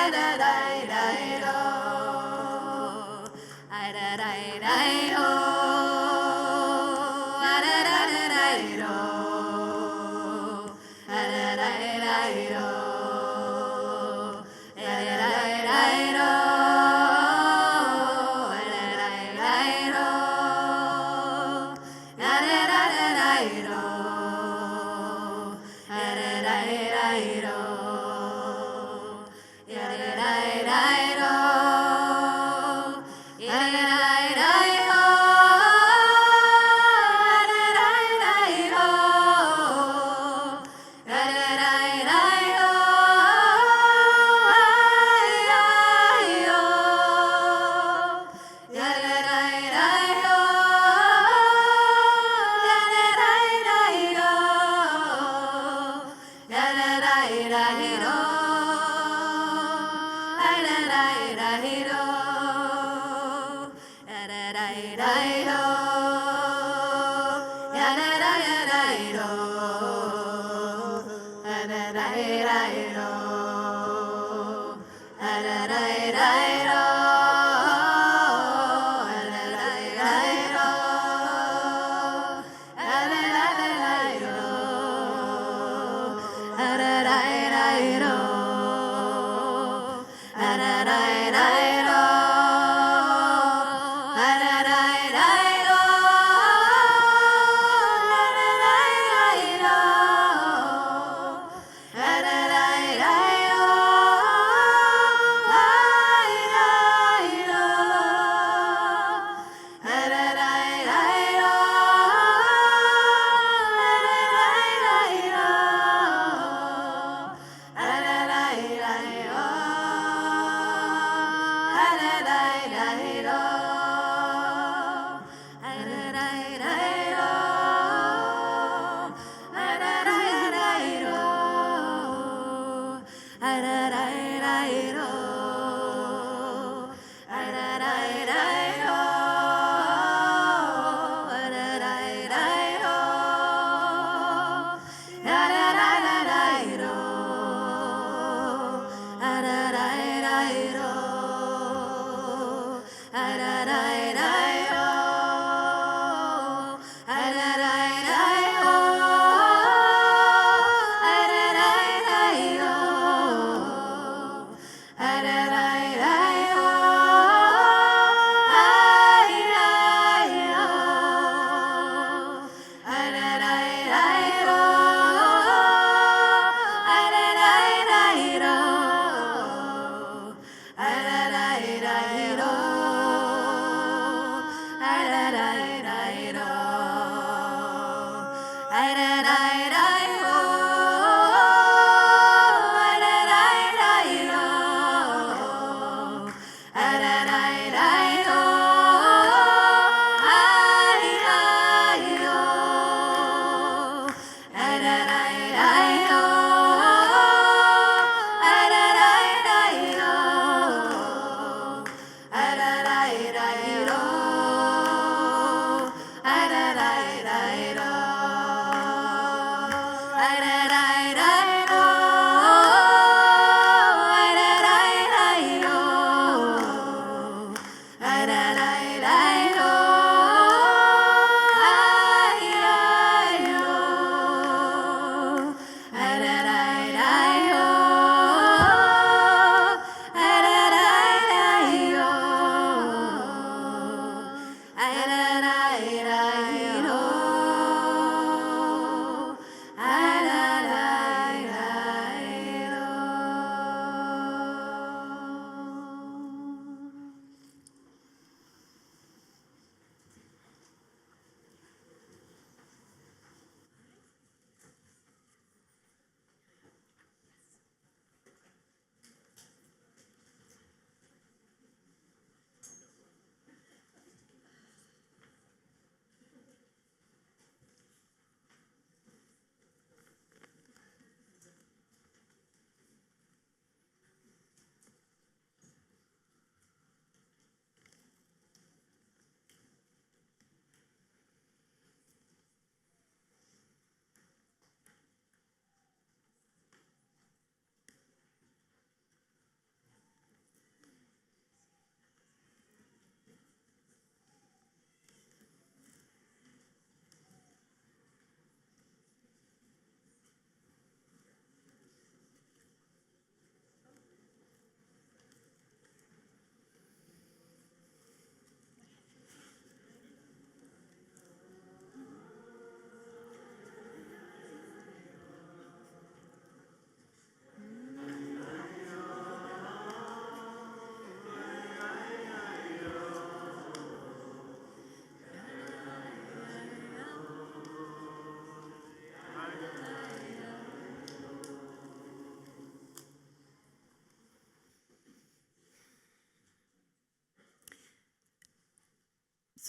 Yada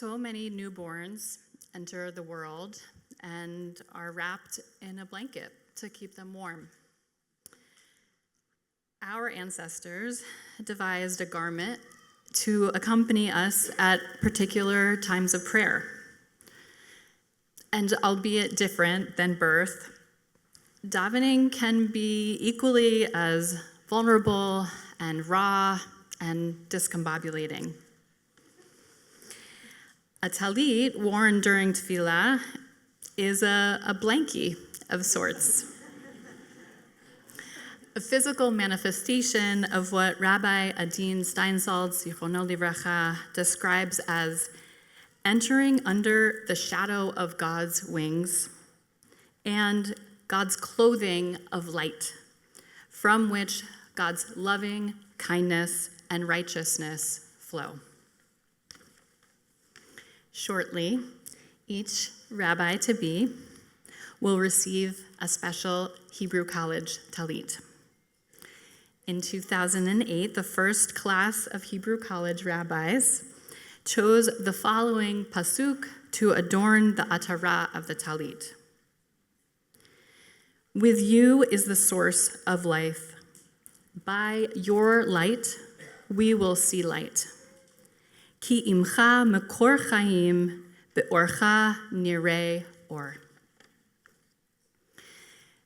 So many newborns enter the world and are wrapped in a blanket to keep them warm. Our ancestors devised a garment to accompany us at particular times of prayer. And albeit different than birth, davening can be equally as vulnerable and raw and discombobulating. A talit worn during tefillah is a blankie of sorts, a physical manifestation of what Rabbi Adin Steinsaltz, Zichrono Livracha, describes as entering under the shadow of God's wings and God's clothing of light, from which God's loving kindness and righteousness flow. Shortly, each rabbi-to-be will receive a special Hebrew College talit. In 2008, the first class of Hebrew College rabbis chose the following pasuk to adorn the atara of the talit. With you is the source of life. By your light, we will see light. Ki imcha mekor chaim, beorcha nirei or.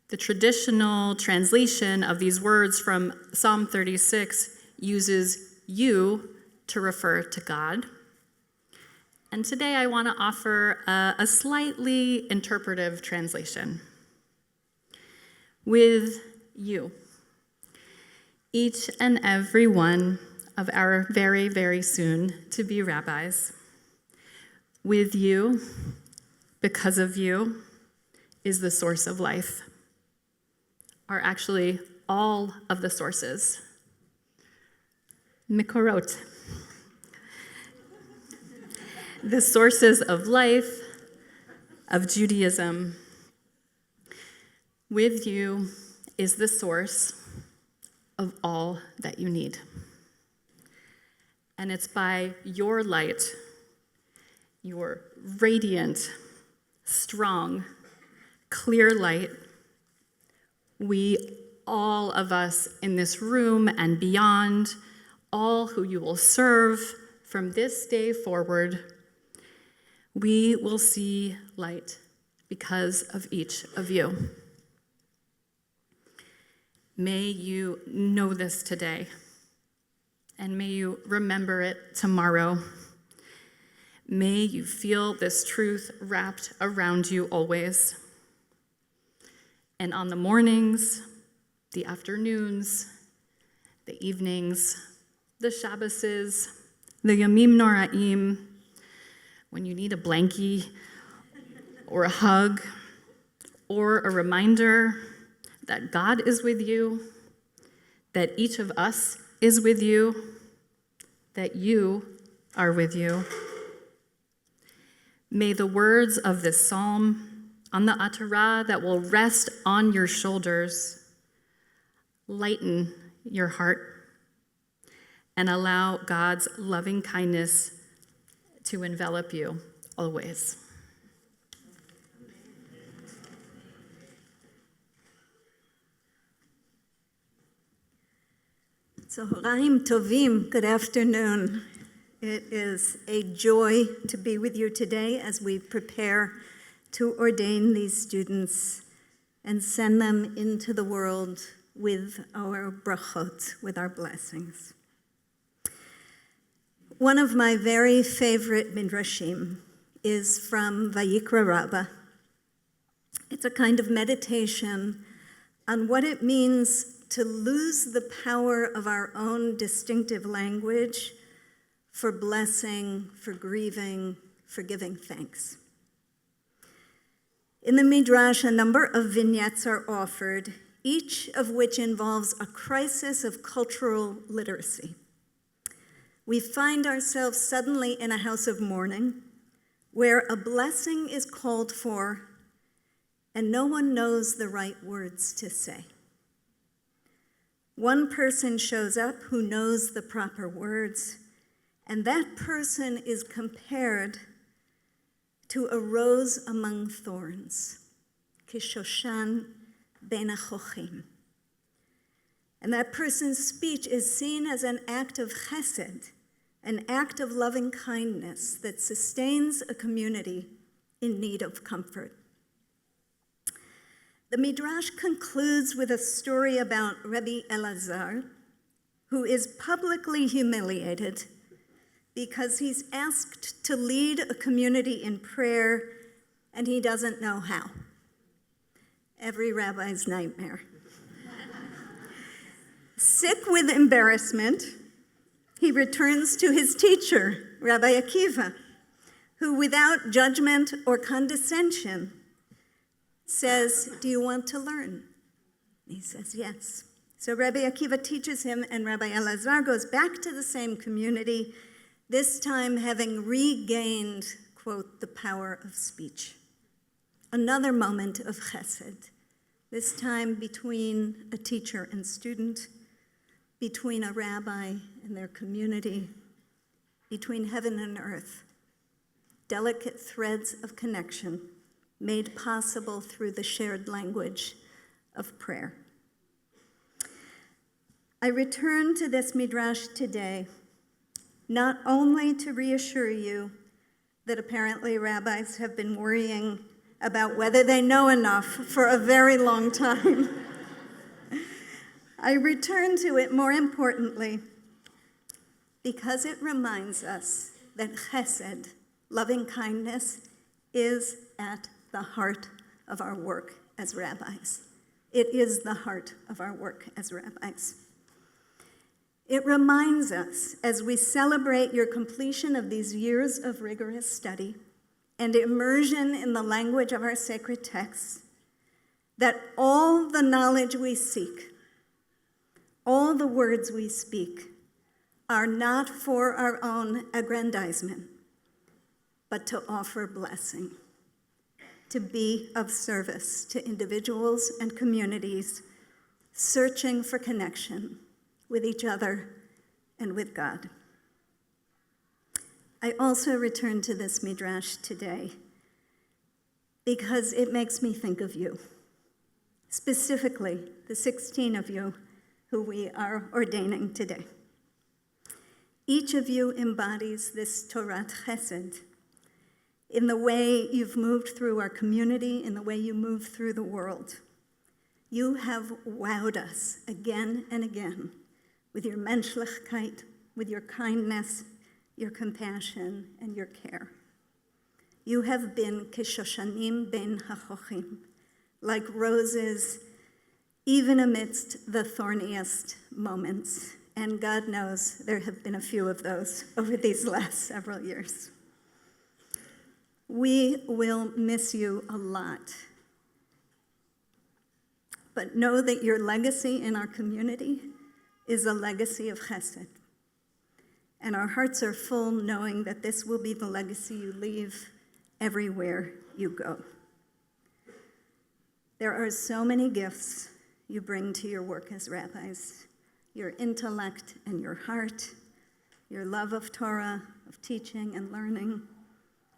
The traditional translation of these words from Psalm 36 uses you to refer to God. And today I want to offer a slightly interpretive translation. With you, each and every one of our very, very soon to be rabbis. With you, because of you, is the source of life, are actually all of the sources. Mikorot. The sources of life, of Judaism. With you is the source of all that you need. And it's by your light, your radiant, strong, clear light, we, all of us in this room and beyond, all who you will serve from this day forward, we will see light because of each of you. May you know this today, and may you remember it tomorrow. May you feel this truth wrapped around you always. And on the mornings, the afternoons, the evenings, the Shabbases, the Yamim Noraim, when you need a blankie or a hug or a reminder that God is with you, that each of us is with you, that you are with you. May the words of this psalm on the atara that will rest on your shoulders lighten your heart and allow God's loving kindness to envelop you always. Zohraim Tovim, good afternoon. It is a joy to be with you today as we prepare to ordain these students and send them into the world with our brachot, with our blessings. One of my very favorite midrashim is from Vayikra Rabbah. It's a kind of meditation on what it means to lose the power of our own distinctive language for blessing, for grieving, for giving thanks. In the Midrash, a number of vignettes are offered, each of which involves a crisis of cultural literacy. We find ourselves suddenly in a house of mourning where a blessing is called for and no one knows the right words to say. One person shows up who knows the proper words, And that person is compared to a rose among thorns, kishoshan ben achochim. And that person's speech is seen as an act of chesed, an act of loving kindness that sustains a community in need of comfort. The Midrash concludes with a story about Rabbi Elazar, who is publicly humiliated because he's asked to lead a community in prayer and he doesn't know how. Every rabbi's nightmare. Sick with embarrassment, he returns to his teacher, Rabbi Akiva, who without judgment or condescension says, "Do you want to learn?" He says, "Yes." So Rabbi Akiva teaches him, and Rabbi Elazar goes back to the same community, this time having regained, quote, the power of speech. Another moment of chesed, this time between a teacher and student, between a rabbi and their community, between heaven and earth. Delicate threads of connection made possible through the shared language of prayer. I return to this midrash today, not only to reassure you that apparently rabbis have been worrying about whether they know enough for a very long time. I return to it more importantly because it reminds us that chesed, loving kindness, is at the heart of our work as rabbis. It is the heart of our work as rabbis. It reminds us, as we celebrate your completion of these years of rigorous study and immersion in the language of our sacred texts, that all the knowledge we seek, all the words we speak, are not for our own aggrandizement, but to offer blessing, to be of service to individuals and communities searching for connection with each other and with God. I also return to this midrash today because it makes me think of you, specifically the 16 of you who we are ordaining today. Each of you embodies this Torat Chesed in the way you've moved through our community, in the way you move through the world. You have wowed us again and again with your menschlichkeit, with your kindness, your compassion, and your care. You have been kishoshanim ben hachochim, like roses, even amidst the thorniest moments. And God knows there have been a few of those over these last several years. We will miss you a lot. But know that your legacy in our community is a legacy of chesed. And our hearts are full knowing that this will be the legacy you leave everywhere you go. There are so many gifts you bring to your work as rabbis, your intellect and your heart, your love of Torah, of teaching and learning,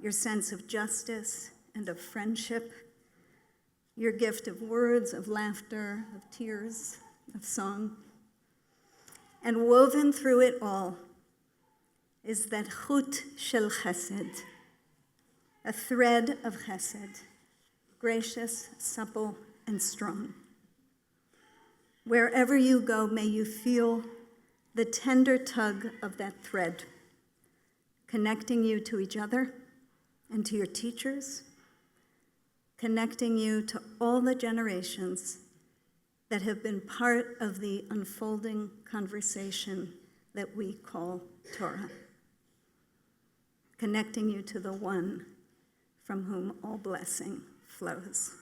your sense of justice and of friendship, your gift of words, of laughter, of tears, of song. And woven through it all is that chut shel chesed, a thread of chesed, gracious, supple, and strong. Wherever you go, may you feel the tender tug of that thread, connecting you to each other and to your teachers, connecting you to all the generations that have been part of the unfolding conversation that we call Torah, connecting you to the one from whom all blessing flows.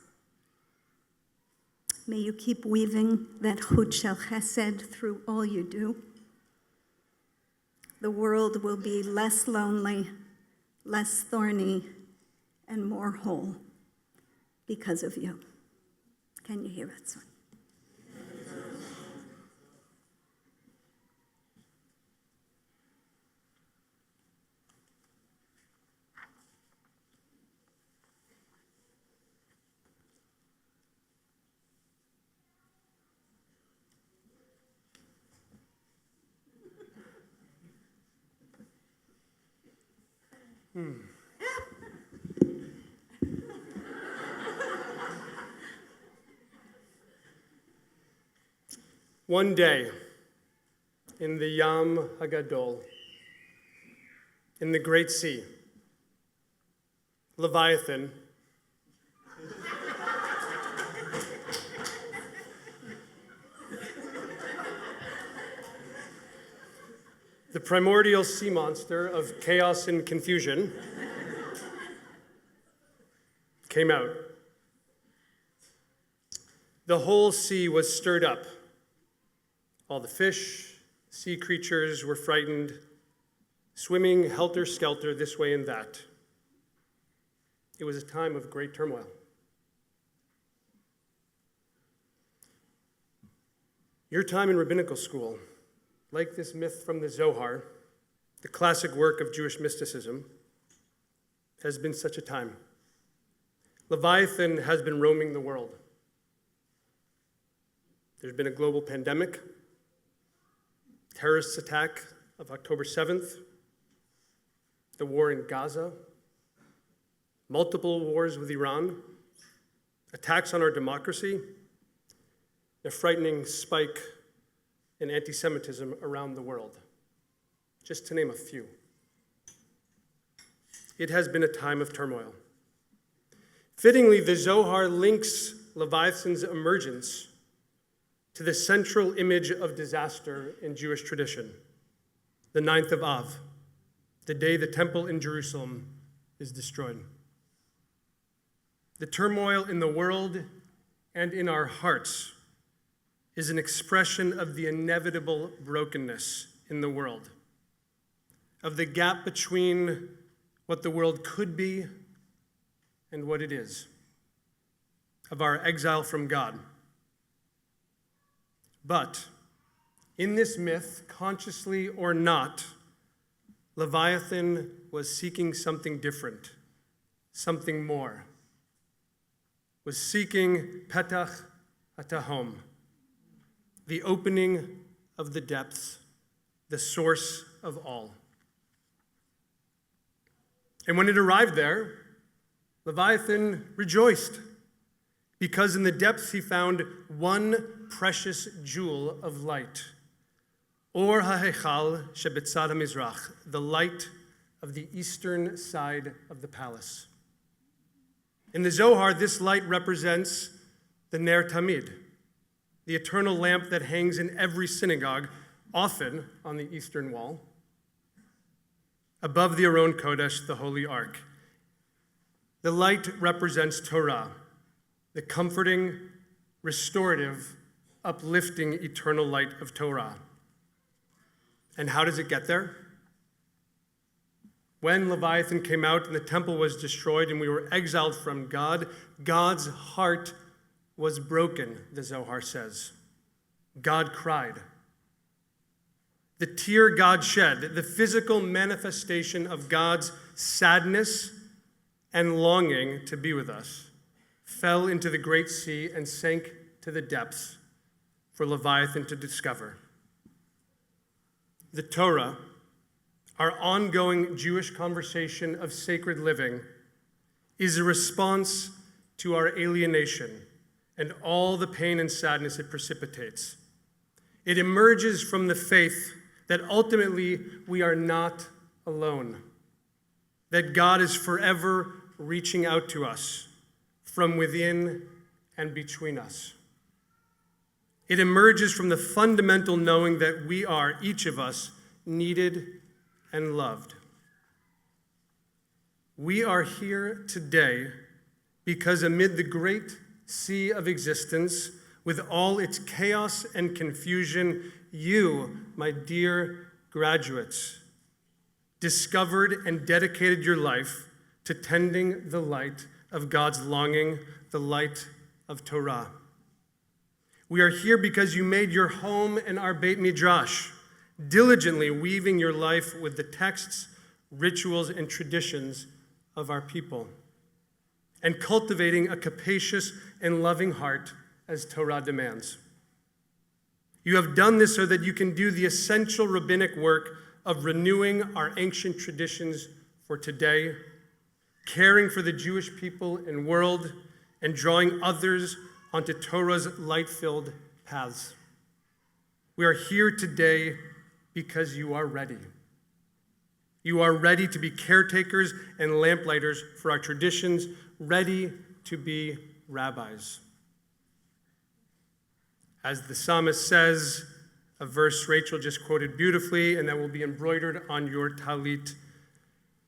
May you keep weaving that chut shel chesed through all you do. The world will be less lonely, less thorny, and more whole because of you. Can you hear it, son? One day, in the Yam Hagadol, in the Great Sea, Leviathan, the primordial sea monster of chaos and confusion, came out. The whole sea was stirred up. All the fish, sea creatures were frightened, swimming helter-skelter this way and that. It was a time of great turmoil. Your time in rabbinical school, like this myth from the Zohar, the classic work of Jewish mysticism, has been such a time. Leviathan has been roaming the world. There's been a global pandemic, terrorist attack of October 7th, the war in Gaza, multiple wars with Iran, attacks on our democracy, a frightening spike in anti-Semitism around the world, just to name a few. It has been a time of turmoil. Fittingly, the Zohar links Leviathan's emergence to the central image of disaster in Jewish tradition, the 9th of Av, the day the temple in Jerusalem is destroyed. The turmoil in the world and in our hearts is an expression of the inevitable brokenness in the world, of the gap between what the world could be and what it is, of our exile from God. But in this myth, consciously or not, Leviathan was seeking something different, something more, was seeking Petach HaTahom, the opening of the depths, the source of all. And when it arrived there, Leviathan rejoiced, because in the depths he found one precious jewel of light, Or HaHechal Shebetzad HaMizrach, the light of the eastern side of the palace. In the Zohar, this light represents the Ner Tamid, the eternal lamp that hangs in every synagogue, often on the eastern wall, above the Aron Kodesh, the Holy Ark. The light represents Torah, the comforting, restorative, uplifting, eternal light of Torah. And how does it get there? When Leviathan came out and the temple was destroyed and we were exiled from God, God's heart was broken, the Zohar says. God cried. The tear God shed, the physical manifestation of God's sadness and longing to be with us, fell into the great sea and sank to the depths for Leviathan to discover. The Torah, our ongoing Jewish conversation of sacred living, is a response to our alienation and all the pain and sadness it precipitates. It emerges from the faith that ultimately we are not alone, that God is forever reaching out to us from within and between us. It emerges from the fundamental knowing that we are, each of us, needed and loved. We are here today because amid the great sea of existence, with all its chaos and confusion, you, my dear graduates, discovered and dedicated your life to tending the light of God's longing, the light of Torah. We are here because you made your home in our Beit Midrash, diligently weaving your life with the texts, rituals, and traditions of our people, and cultivating a capacious and loving heart as Torah demands. You have done this so that you can do the essential rabbinic work of renewing our ancient traditions for today, caring for the Jewish people and world, and drawing others onto Torah's light-filled paths. We are here today because you are ready. You are ready to be caretakers and lamplighters for our traditions, ready to be rabbis. As the psalmist says, a verse Rachel just quoted beautifully, and that will be embroidered on your talit,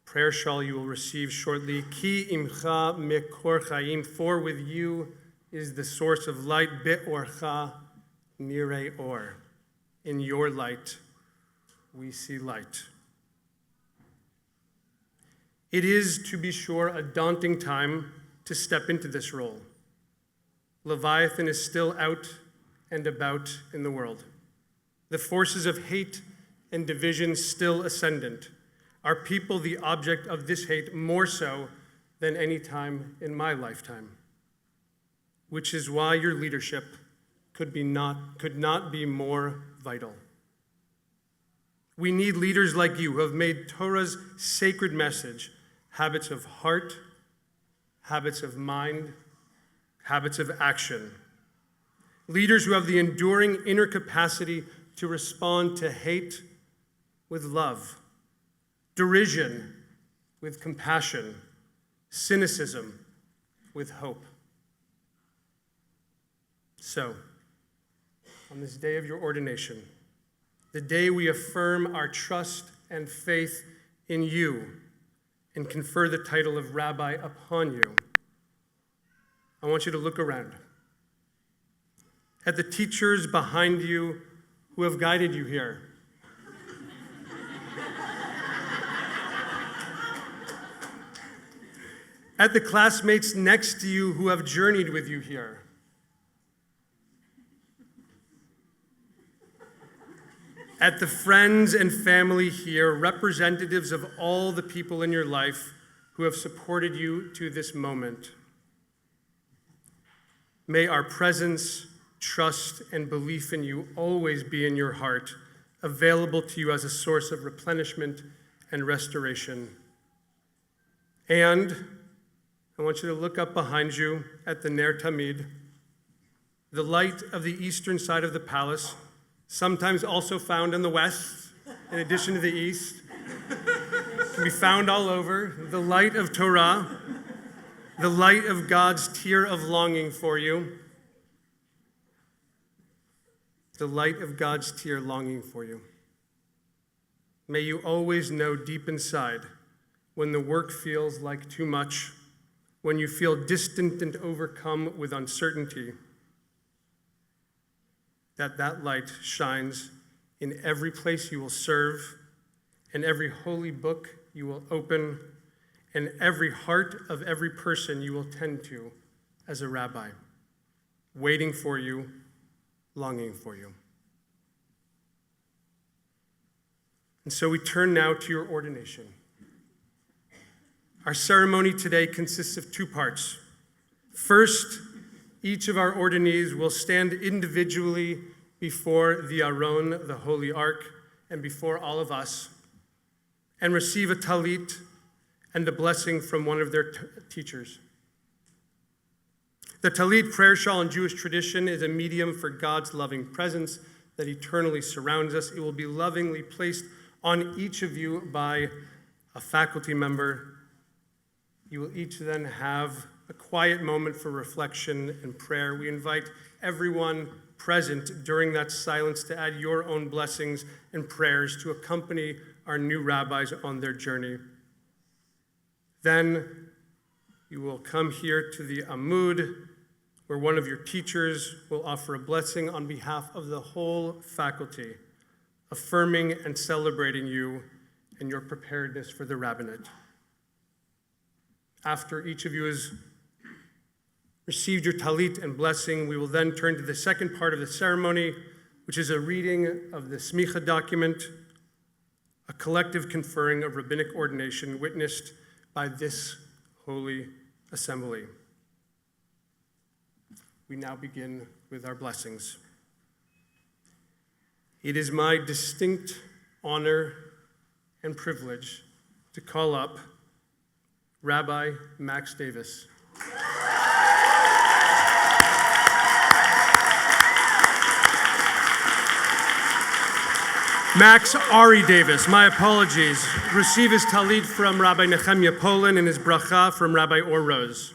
prayer shawl you will receive shortly. Ki imcha mekor chaim, for with you is the source of light, be'orcha nirei or. In your light, we see light. It is, to be sure, a daunting time to step into this role. Leviathan is still out and about in the world. The forces of hate and division still ascendant. Our people the object of this hate more so than any time in my lifetime, which is why your leadership could not be more vital. We need leaders like you who have made Torah's sacred message habits of heart, habits of mind, habits of action. Leaders who have the enduring inner capacity to respond to hate with love, derision with compassion, cynicism with hope. So, on this day of your ordination, the day we affirm our trust and faith in you and confer the title of rabbi upon you, I want you to look around at the teachers behind you who have guided you here. At the classmates next to you who have journeyed with you here. At the friends and family here, representatives of all the people in your life who have supported you to this moment. May our presence, trust, and belief in you always be in your heart, available to you as a source of replenishment and restoration. And I want you to look up behind you at the Ner Tamid, the light of the eastern side of the palace, sometimes also found in the west, in addition to the east. It can be found all over. The light of Torah, the light of God's tear of longing for you. The light of God's tear longing for you. May you always know deep inside when the work feels like too much, when you feel distant and overcome with uncertainty, that light shines in every place you will serve, in every holy book you will open, and every heart of every person you will tend to as a rabbi, waiting for you, longing for you. And so we turn now to your ordination. Our ceremony today consists of two parts. First, each of our ordinees will stand individually before the Aron, the Holy Ark, and before all of us, and receive a talit and a blessing from one of their teachers. The talit, prayer shawl in Jewish tradition, is a medium for God's loving presence that eternally surrounds us. It will be lovingly placed on each of you by a faculty member. You will each then have a quiet moment for reflection and prayer. We invite everyone present during that silence to add your own blessings and prayers to accompany our new rabbis on their journey. Then you will come here to the Amud, where one of your teachers will offer a blessing on behalf of the whole faculty, affirming and celebrating you and your preparedness for the rabbinate. After each of you has received your talit and blessing, we will then turn to the second part of the ceremony, which is a reading of the smicha document, a collective conferring of rabbinic ordination witnessed by this holy assembly. We now begin with our blessings. It is my distinct honor and privilege to call up Rabbi Max Davis. Max Ari Davis, my apologies. Receive his talit from Rabbi Nehemiah Poland and his bracha from Rabbi Or Rose.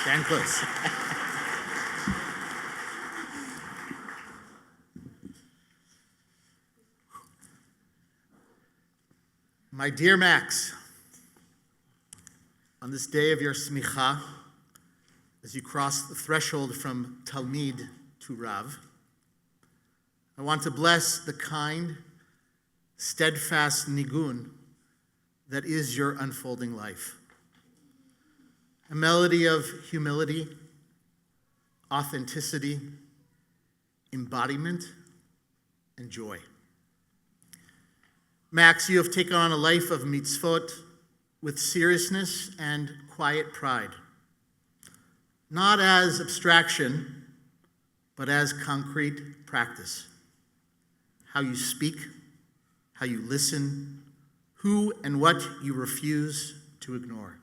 Stand close. My dear Max, on this day of your smicha, as you cross the threshold from Talmid to Rav, I want to bless the kind, steadfast nigun that is your unfolding life. A melody of humility, authenticity, embodiment, and joy. Max, you have taken on a life of mitzvot with seriousness and quiet pride. Not as abstraction, but as concrete practice. How you speak, how you listen, who and what you refuse to ignore.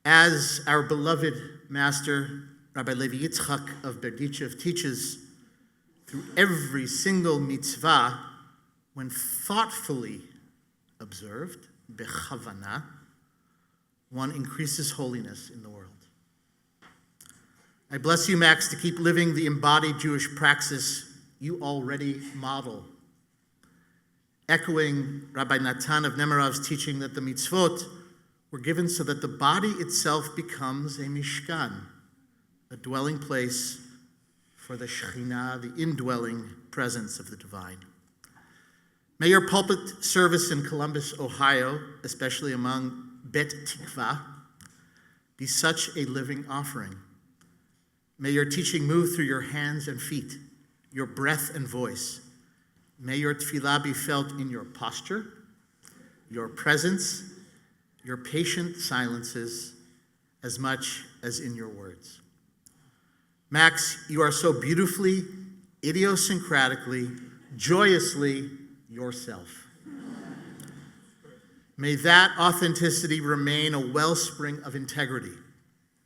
As our beloved master, Rabbi Levi Yitzchak of Berdichev teaches, through every single mitzvah, when thoughtfully observed, bechavana, one increases holiness in the world. I bless you, Max, to keep living the embodied Jewish praxis you already model. Echoing Rabbi Natan of Nemirov's teaching that the mitzvot were given so that the body itself becomes a mishkan, a dwelling place for the Shekhinah, the indwelling presence of the divine. May your pulpit service in Columbus, Ohio, especially among Bet Tikva, be such a living offering. May your teaching move through your hands and feet, your breath and voice. May your tefillah be felt in your posture, your presence, your patient silences, as much as in your words. Max, you are so beautifully, idiosyncratically, joyously yourself. May that authenticity remain a wellspring of integrity,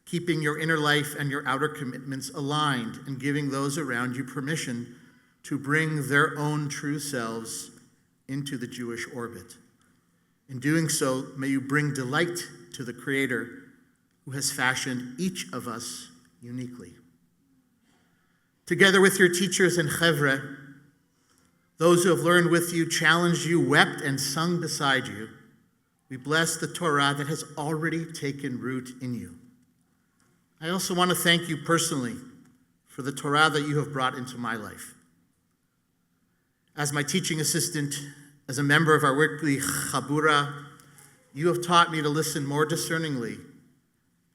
keeping your inner life and your outer commitments aligned and giving those around you permission to bring their own true selves into the Jewish orbit. In doing so, may you bring delight to the Creator who has fashioned each of us uniquely. Together with your teachers and chevre, those who have learned with you, challenged you, wept, and sung beside you, we bless the Torah that has already taken root in you. I also want to thank you personally for the Torah that you have brought into my life. As my teaching assistant, as a member of our weekly Chabura, you have taught me to listen more discerningly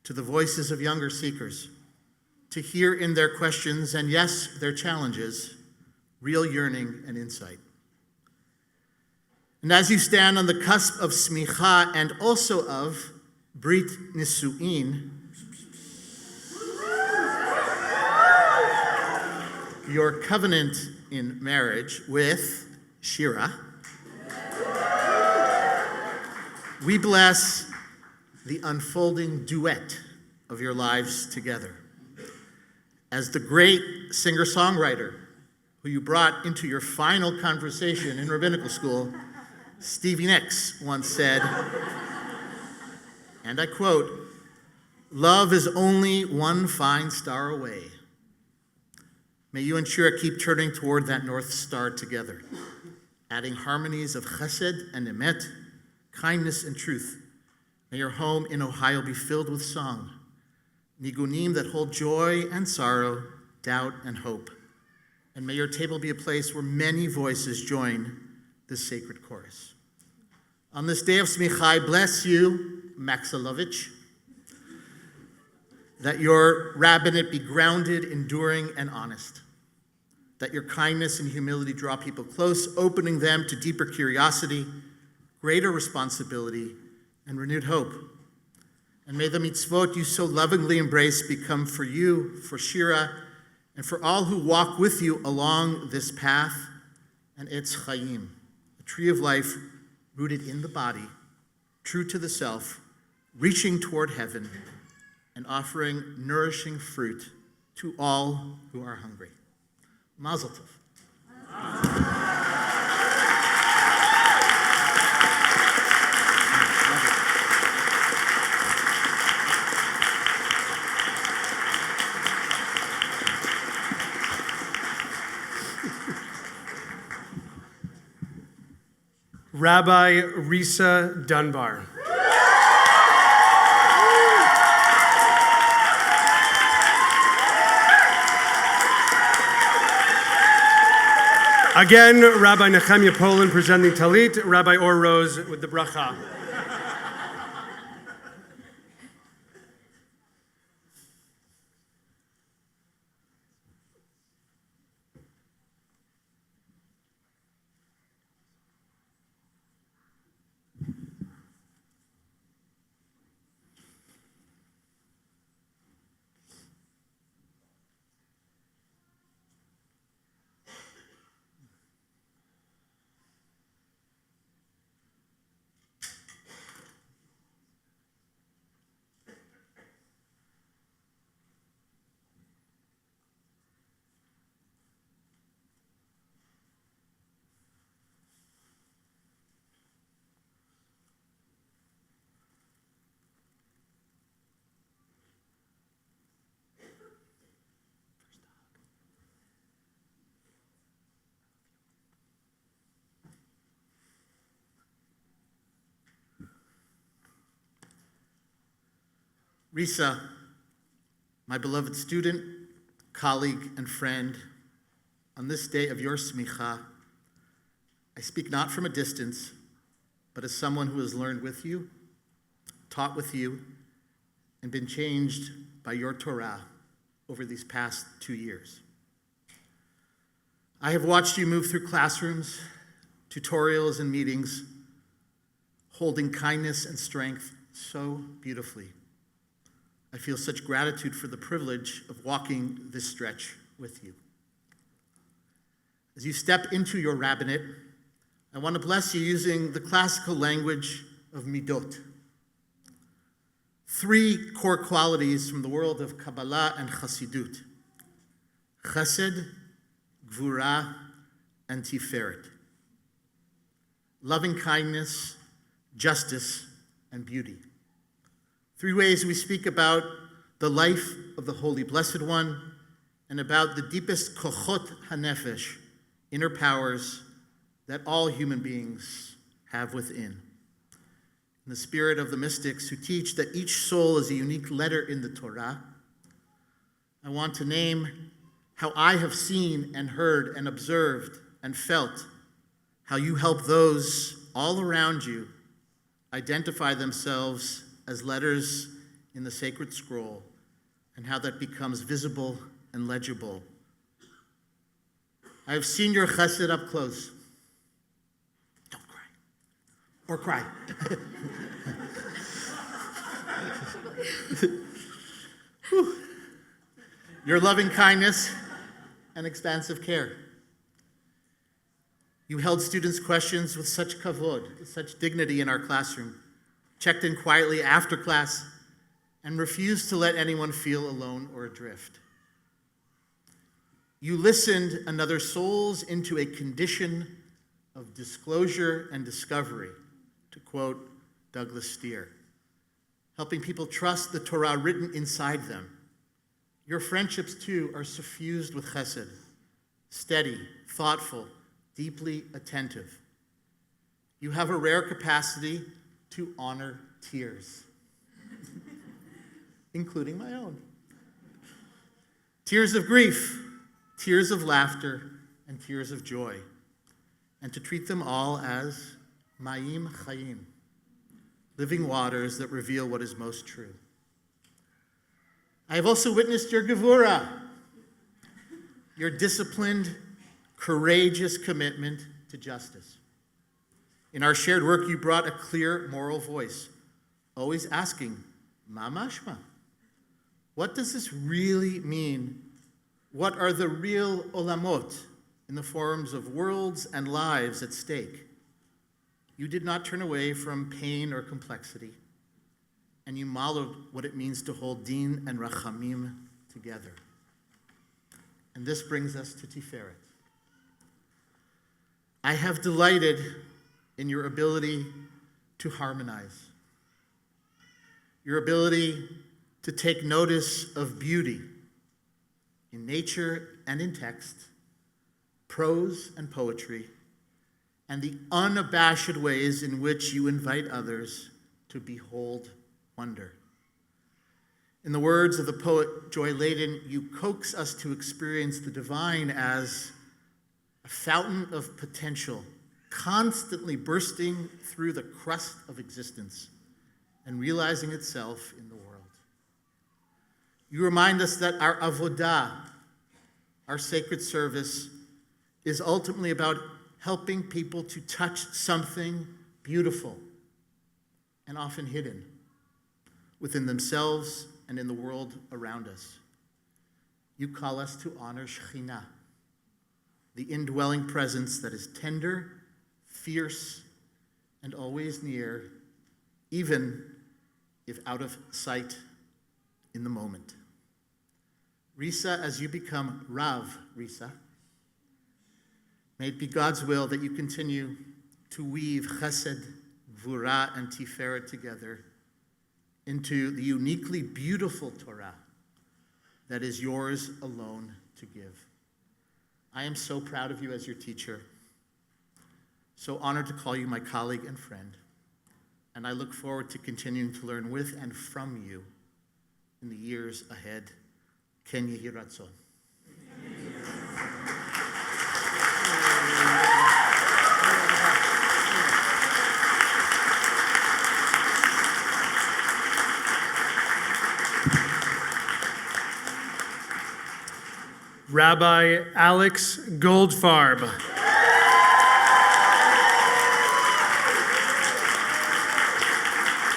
to the voices of younger seekers, to hear in their questions and, yes, their challenges, real yearning and insight. And as you stand on the cusp of smicha and also of Brit Nisu'in, your covenant in marriage with Shira, we bless the unfolding duet of your lives together. As the great singer-songwriter who you brought into your final conversation in rabbinical school, Stevie Nicks once said, And I quote, "Love is only one fine star away." May you and Shira keep turning toward that North Star together, adding harmonies of chesed and emet, kindness and truth. May your home in Ohio be filled with song, nigunim that hold joy and sorrow, doubt and hope. And may your table be a place where many voices join this sacred chorus. On this day of smicha, I bless you, Maxilovich, that your rabbinate be grounded, enduring, and honest. That your kindness and humility draw people close, opening them to deeper curiosity, greater responsibility, and renewed hope. And may the mitzvot you so lovingly embrace become for you, for Shira, and for all who walk with you along this path, an etz chaim, a tree of life rooted in the body, true to the self, reaching toward heaven, and offering nourishing fruit to all who are hungry. Mazel tov. Rabbi Risa Dunbar. Again, Rabbi Nehemiah Poland presenting Talit, Rabbi Or Rose with the bracha. Risa, my beloved student, colleague, and friend, on this day of your smicha, I speak not from a distance, but as someone who has learned with you, taught with you, and been changed by your Torah over these past 2 years. I have watched you move through classrooms, tutorials, and meetings, holding kindness and strength so beautifully. I feel such gratitude for the privilege of walking this stretch with you. As you step into your rabbinate, I want to bless you using the classical language of midot. 3 core qualities from the world of Kabbalah and Chassidut: Chesed, Gvura, and Tiferet. Loving kindness, justice, and beauty. 3 ways we speak about the life of the Holy Blessed One and about the deepest kochot hanefesh, inner powers that all human beings have within. In the spirit of the mystics who teach that each soul is a unique letter in the Torah, I want to name how I have seen and heard and observed and felt how you help those all around you identify themselves as letters in the sacred scroll, and how that becomes visible and legible. I have seen your chesed up close. Don't cry. Or cry. Your loving kindness and expansive care. You held students' questions with such kavod, with such dignity in our classroom, checked in quietly after class, and refused to let anyone feel alone or adrift. You listened another souls into a condition of disclosure and discovery, to quote Douglas Steere. helping people trust the Torah written inside them. Your friendships, too, are suffused with chesed, steady, thoughtful, deeply attentive. You have a rare capacity to honor tears, including my own. Tears of grief, tears of laughter, and tears of joy, and to treat them all as Mayim Chayim, living waters that reveal what is most true. I have also witnessed your Gevura, your disciplined, courageous commitment to justice. In our shared work, you brought a clear moral voice, always asking, Ma mashma? What does this really mean? What are the real olamot in the forms of worlds and lives at stake? You did not turn away from pain or complexity, and you modeled what it means to hold din and rachamim together. And this brings us to Tiferet. I have delighted in your ability to harmonize, your ability to take notice of beauty in nature and in text, prose and poetry, and the unabashed ways in which you invite others to behold wonder. In the words of the poet Joy Layden, you coax us to experience the divine as a fountain of potential, constantly bursting through the crust of existence and realizing itself in the world. You remind us that our avodah, our sacred service, is ultimately about helping people to touch something beautiful and often hidden within themselves and in the world around us. You call us to honor Shekhinah, the indwelling presence that is tender, fierce, and always near, even if out of sight in the moment. Risa, as you become Rav Risa, may it be God's will that you continue to weave Chesed, Gvura, and Tiferet together into the uniquely beautiful Torah that is yours alone to give. I am so proud of you as your teacher, so honored to call you my colleague and friend, and I look forward to continuing to learn with and from you in the years ahead. Ken Yehi Ratzon. Rabbi Alex Goldfarb.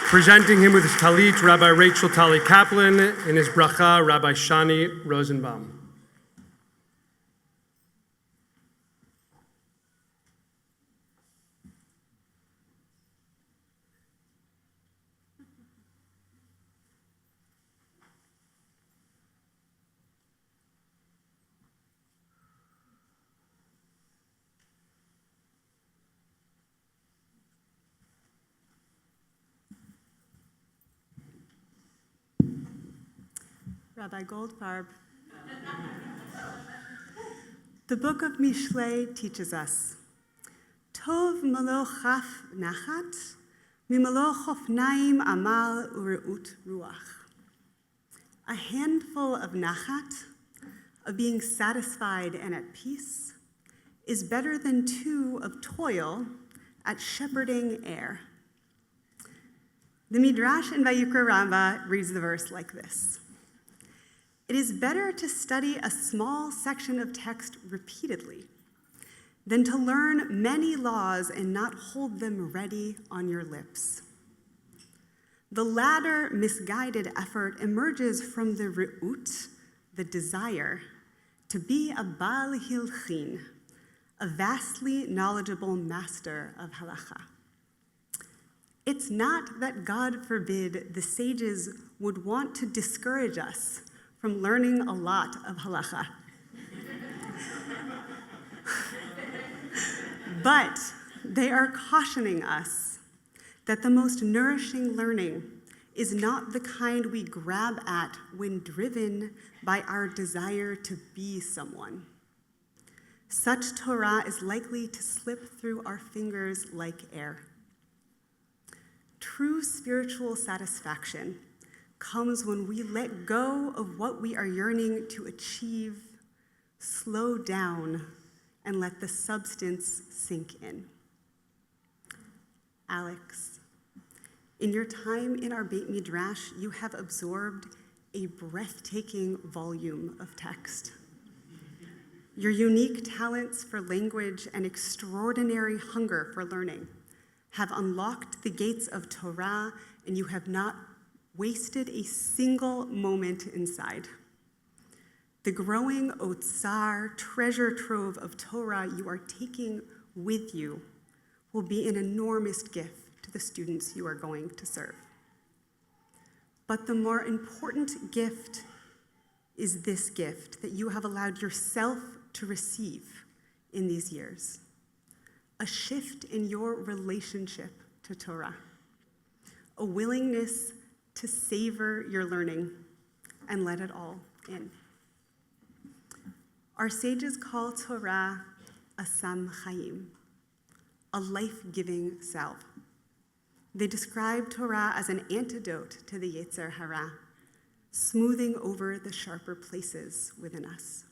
Presenting him with his talit, Rabbi Rachel Tali Kaplan, and his bracha, Rabbi Shani Rosenbaum. Rabbi Goldfarb. The book of Mishlei teaches us, Tov malo chaf nachat, mimalo chofnaim amal ureut ruach. A handful of nachat, of being satisfied and at peace, is better than two of toil at shepherding air. The Midrash in Vayikra Rabbah reads the verse like this. It is better to study a small section of text repeatedly than to learn many laws and not hold them ready on your lips. The latter misguided effort emerges from the re'ut, the desire, to be a Baal Hilchin, a vastly knowledgeable master of halacha. It's not that, God forbid, the sages would want to discourage us from learning a lot of halacha. But they are cautioning us that the most nourishing learning is not the kind we grab at when driven by our desire to be someone. Such Torah is likely to slip through our fingers like air. True spiritual satisfaction comes when we let go of what we are yearning to achieve, slow down, and let the substance sink in. Alex, in your time in our Beit Midrash, you have absorbed a breathtaking volume of text. Your unique talents for language and extraordinary hunger for learning have unlocked the gates of Torah, and you have not wasted a single moment inside. The growing otsar, treasure trove of Torah you are taking with you will be an enormous gift to the students you are going to serve. But the more important gift is this gift that you have allowed yourself to receive in these years. A shift in your relationship to Torah. A willingness to savor your learning and let it all in. Our sages call Torah a sam chaim, a life-giving salve. They describe Torah as an antidote to the Yetzer Hara, smoothing over the sharper places within us.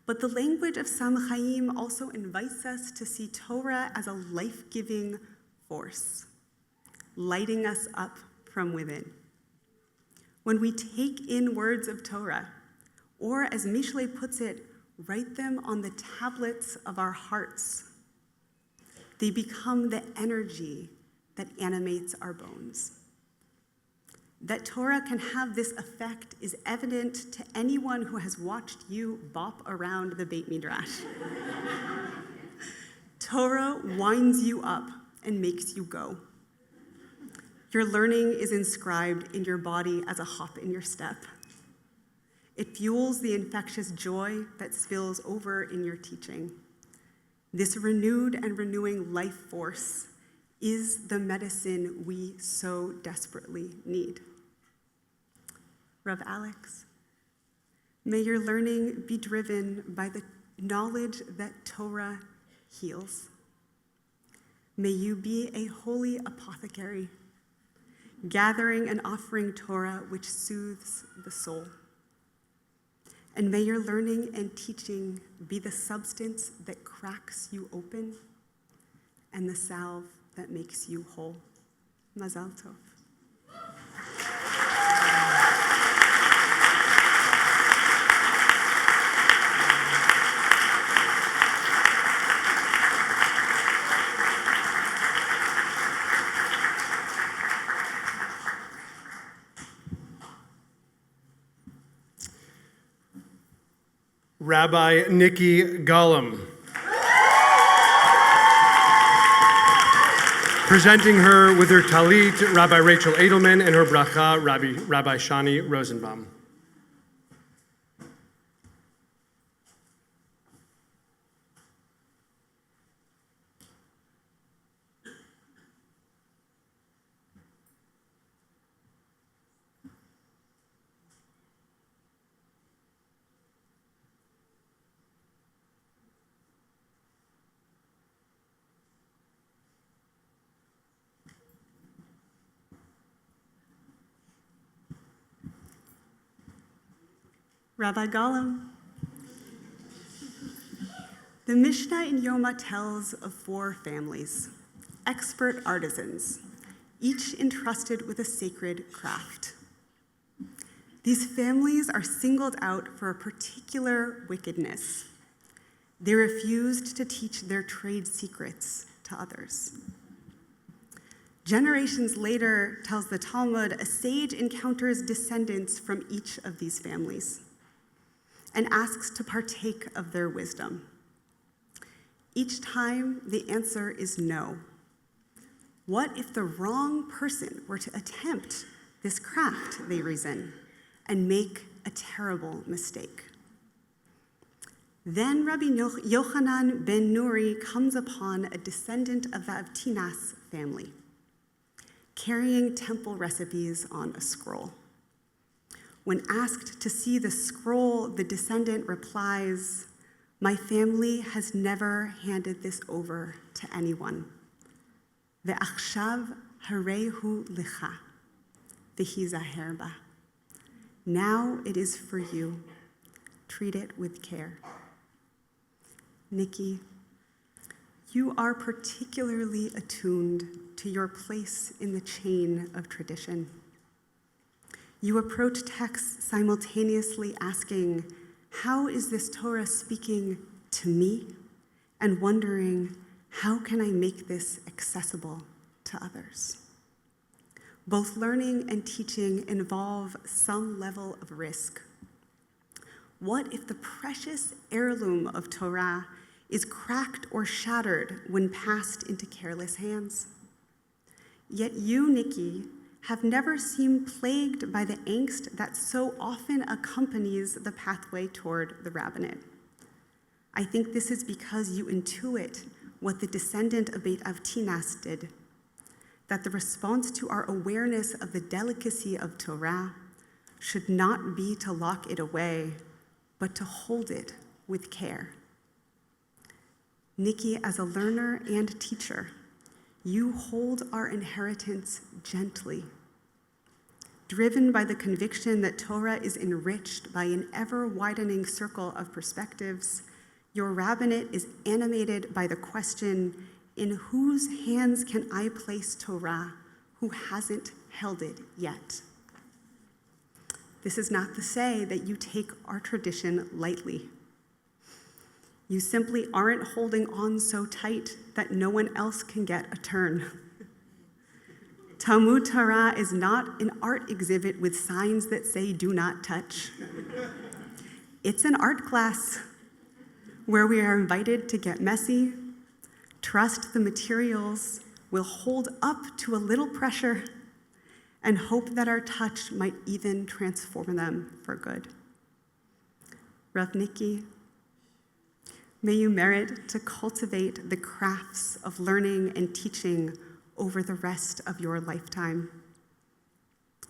But the language of Sam Chaim also invites us to see Torah as a life-giving force, lighting us up from within. When we take in words of Torah, or as Mishle puts it, write them on the tablets of our hearts, they become the energy that animates our bones. That Torah can have this effect is evident to anyone who has watched you bop around the Beit Midrash. Torah winds you up and makes you go. Your learning is inscribed in your body as a hop in your step. It fuels the infectious joy that spills over in your teaching. This renewed and renewing life force is the medicine we so desperately need. Rav Alex, may your learning be driven by the knowledge that Torah heals. May you be a holy apothecary, gathering and offering Torah which soothes the soul. And may your learning and teaching be the substance that cracks you open and the salve that makes you whole. Mazal tov. Rabbi Nikki Gollum. Presenting her with her talit, Rabbi Rachel Edelman, and her bracha, Rabbi Shani Rosenbaum. Rabbi Gollum. The Mishnah in Yoma tells of 4 families, expert artisans, each entrusted with a sacred craft. These families are singled out for a particular wickedness. They refused to teach their trade secrets to others. Generations later, tells the Talmud, a sage encounters descendants from each of these families and asks to partake of their wisdom. Each time, the answer is no. What if the wrong person were to attempt this craft, they reason, and make a terrible mistake? Then Rabbi Yochanan ben Nuri comes upon a descendant of the Avtinas family. carrying temple recipes on a scroll. When asked to see the scroll, the descendant replies, "My family has never handed this over to anyone. Ve'achshav harehu licha, v'hizaher ba. Now it is for you. Treat it with care." Nikki, you are particularly attuned to your place in the chain of tradition. You approach texts simultaneously asking, how is this Torah speaking to me? And wondering, how can I make this accessible to others? Both learning and teaching involve some level of risk. What if the precious heirloom of Torah is cracked or shattered when passed into careless hands? Yet you, Nikki, have never seemed plagued by the angst that so often accompanies the pathway toward the rabbinate. I think this is because you intuit what the descendant of Beit Avtinas did, that the response to our awareness of the delicacy of Torah should not be to lock it away, but to hold it with care. Nikki, as a learner and teacher, you hold our inheritance gently. Driven by the conviction that Torah is enriched by an ever-widening circle of perspectives, your rabbinate is animated by the question, in whose hands can I place Torah who hasn't held it yet? This is not to say that you take our tradition lightly. You simply aren't holding on so tight that no one else can get a turn. Talmud Torah is not an art exhibit with signs that say do not touch. It's an art class where we are invited to get messy, trust the materials will hold up to a little pressure, and hope that our touch might even transform them for good. Rav Nikki, may you merit to cultivate the crafts of learning and teaching over the rest of your lifetime.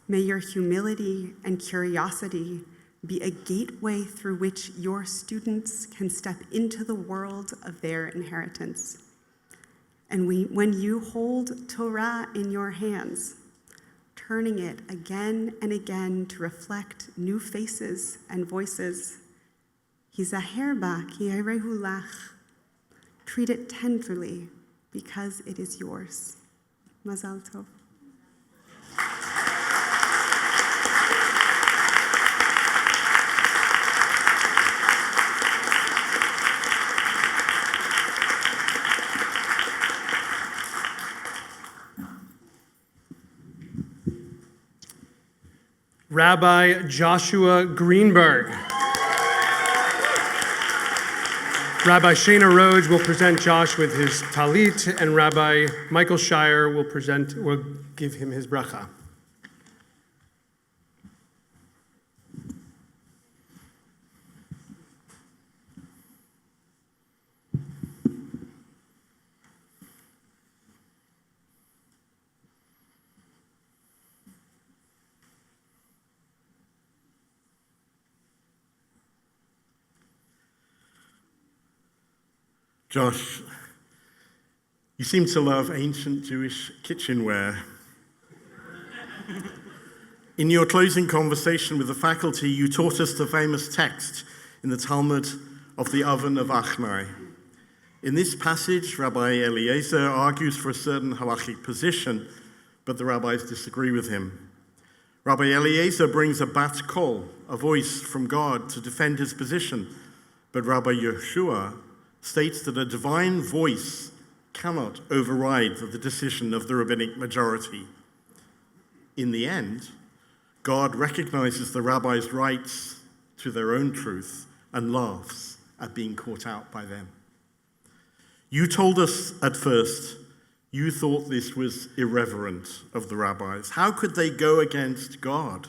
May your humility and curiosity be a gateway through which your students can step into the world of their inheritance. And when you hold Torah in your hands, turning it again and again to reflect new faces and voices, Hizaher ba ki yarehu lach. Treat it tenderly because it is yours. Mazal tov. Rabbi Joshua Greenberg. Rabbi Shana Rhodes will present Josh with his talit, and Rabbi Michael Shire will give him his bracha. Josh, you seem to love ancient Jewish kitchenware. In your closing conversation with the faculty, you taught us the famous text in the Talmud of the oven of Achnai. In this passage, Rabbi Eliezer argues for a certain halachic position, but the rabbis disagree with him. Rabbi Eliezer brings a bat kol, a voice from God, to defend his position, but Rabbi Yeshua states that a divine voice cannot override the decision of the rabbinic majority. In the end, God recognizes the rabbis' rights to their own truth and laughs at being caught out by them. You told us at first you thought this was irreverent of the rabbis. How could they go against God?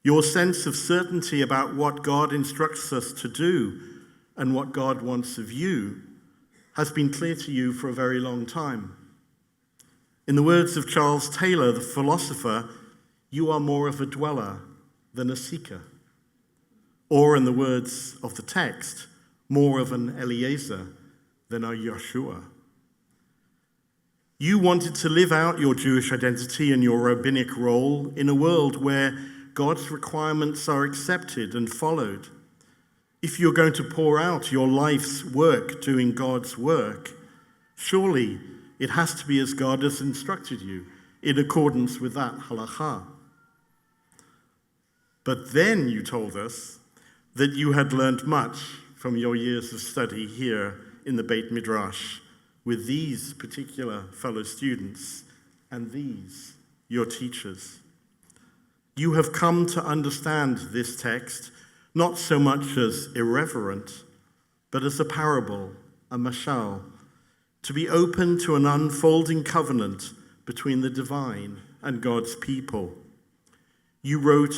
Your sense of certainty about what God instructs us to do and what God wants of you has been clear to you for a very long time. In the words of Charles Taylor, the philosopher, you are more of a dweller than a seeker. Or in the words of the text, more of an Eliezer than a Yeshua. You wanted to live out your Jewish identity and your rabbinic role in a world where God's requirements are accepted and followed. If you're going to pour out your life's work doing God's work, surely it has to be as God has instructed you, in accordance with that halakha. But then you told us that you had learned much from your years of study here in the Beit Midrash with these particular fellow students and these, your teachers. You have come to understand this text not so much as irreverent, but as a parable, a mashal, to be open to an unfolding covenant between the divine and God's people. You wrote,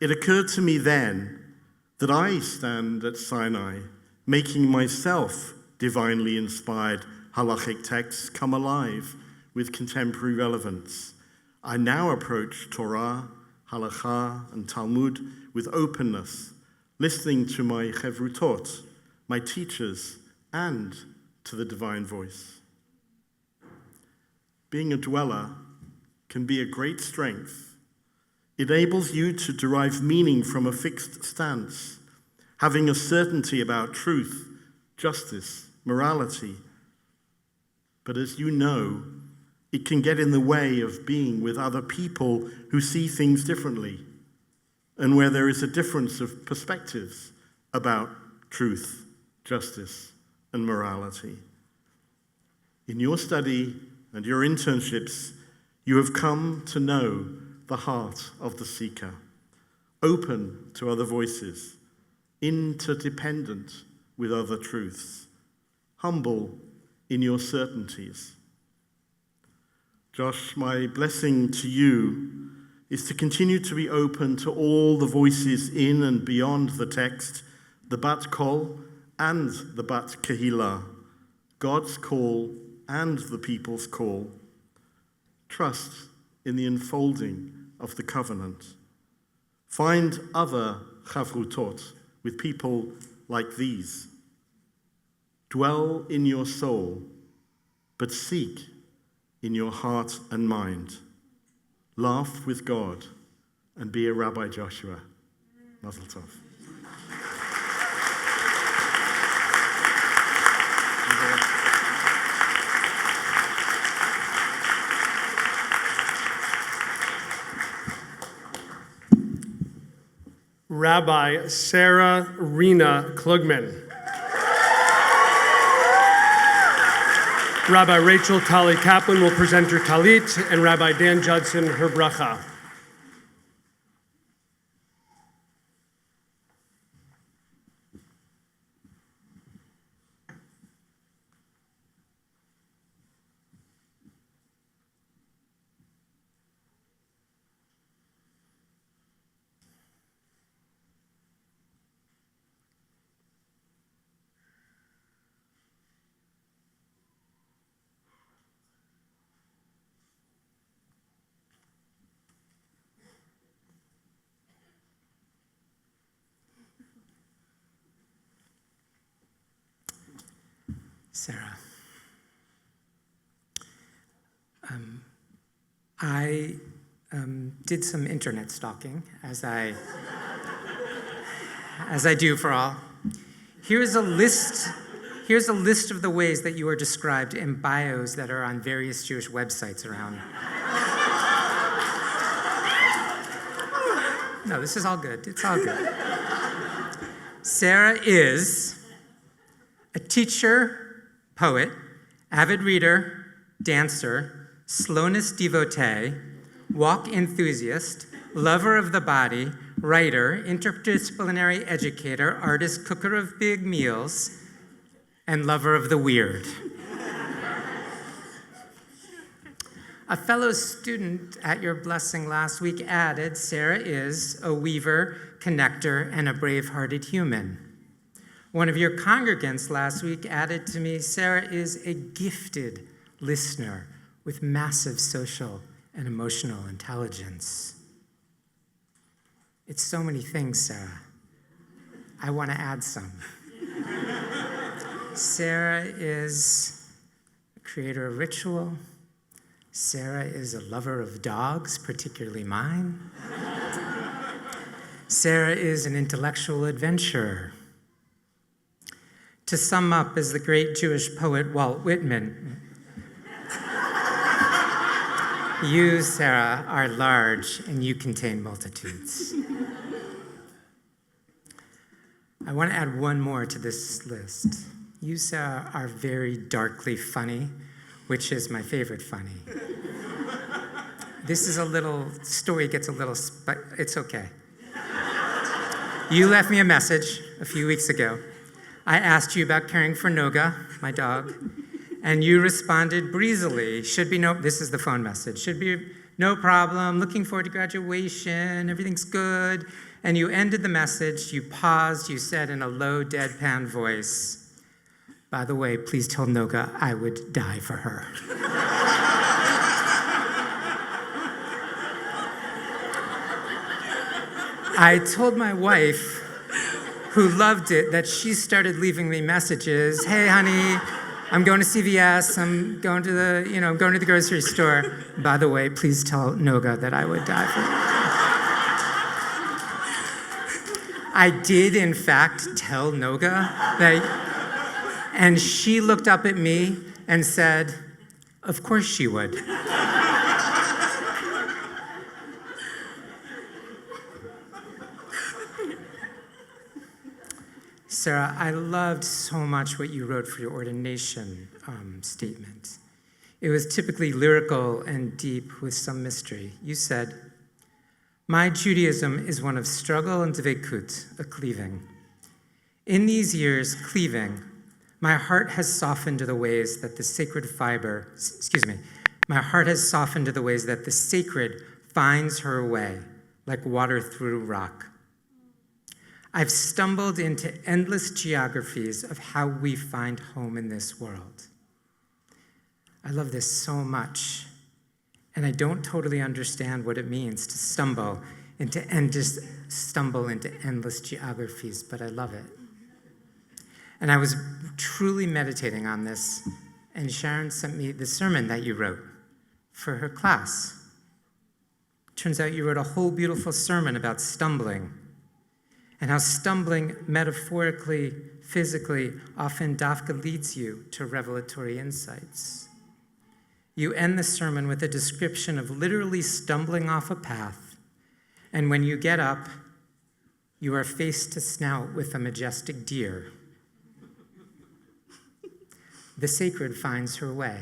"It occurred to me then that I stand at Sinai, making myself divinely inspired halachic texts come alive with contemporary relevance. I now approach Torah, halakha, and Talmud with openness, listening to my chevrutot, my teachers, and to the divine voice." Being a dweller can be a great strength. It enables you to derive meaning from a fixed stance, having a certainty about truth, justice, morality. But as you know, it can get in the way of being with other people who see things differently, and where there is a difference of perspectives about truth, justice, and morality. In your study and your internships, you have come to know the heart of the seeker, open to other voices, interdependent with other truths, humble in your certainties. Josh, my blessing to you is to continue to be open to all the voices in and beyond the text, the Bat Kol and the Bat Kehillah, God's call and the people's call. Trust in the unfolding of the covenant. Find other chavrutot with people like these. Dwell in your soul, but seek in your heart and mind. Laugh with God and be a Rabbi Joshua. Mazel tov. Rabbi Sarah Rena Klugman. Rabbi Rachel Tali Kaplan will present her talit, and Rabbi Dan Judson her bracha. Sarah, I did some internet stalking, as I do for all. Here's a list of the ways that you are described in bios that are on various Jewish websites around. No, this is all good. It's all good. Sarah is a teacher, poet, avid reader, dancer, slowness devotee, walk enthusiast, lover of the body, writer, interdisciplinary educator, artist, cooker of big meals, and lover of the weird. A fellow student at your blessing last week added, Sarah is a weaver, connector, and a brave-hearted human. One of your congregants last week added to me, Sarah is a gifted listener, with massive social and emotional intelligence. It's so many things, Sarah. I want to add some. Sarah is a creator of ritual. Sarah is a lover of dogs, particularly mine. Sarah is an intellectual adventurer. To sum up, as the great Jewish poet Walt Whitman, you, Sarah, are large and you contain multitudes. I want to add one more to this list. You, Sarah, are very darkly funny, which is my favorite funny. This is a little, story gets a little, it's okay. You left me a message a few weeks ago. I asked you about caring for Noga, my dog, and you responded breezily, this is the phone message, should be no problem, looking forward to graduation, everything's good. And you ended the message, you paused, you said in a low, deadpan voice, by the way, please tell Noga I would die for her. I told my wife, who loved it, that she started leaving me messages. Hey, honey, I'm going to CVS. I'm going to the grocery store. By the way, please tell Noga that I would die for her. I did, in fact, tell Noga that, and she looked up at me and said, of course she would. Sarah, I loved so much what you wrote for your ordination statement. It was typically lyrical and deep with some mystery. You said, my Judaism is one of struggle and dveikut, a cleaving. In these years, cleaving, my heart has softened to the ways that the sacred finds her way, like water through rock. I've stumbled into endless geographies of how we find home in this world. I love this so much, and I don't totally understand what it means to stumble into endless geographies, but I love it. And I was truly meditating on this, and Sharon sent me the sermon that you wrote for her class. Turns out you wrote a whole beautiful sermon about stumbling, and how stumbling metaphorically, physically, often dafka leads you to revelatory insights. You end the sermon with a description of literally stumbling off a path, and when you get up, you are face to snout with a majestic deer. The sacred finds her way.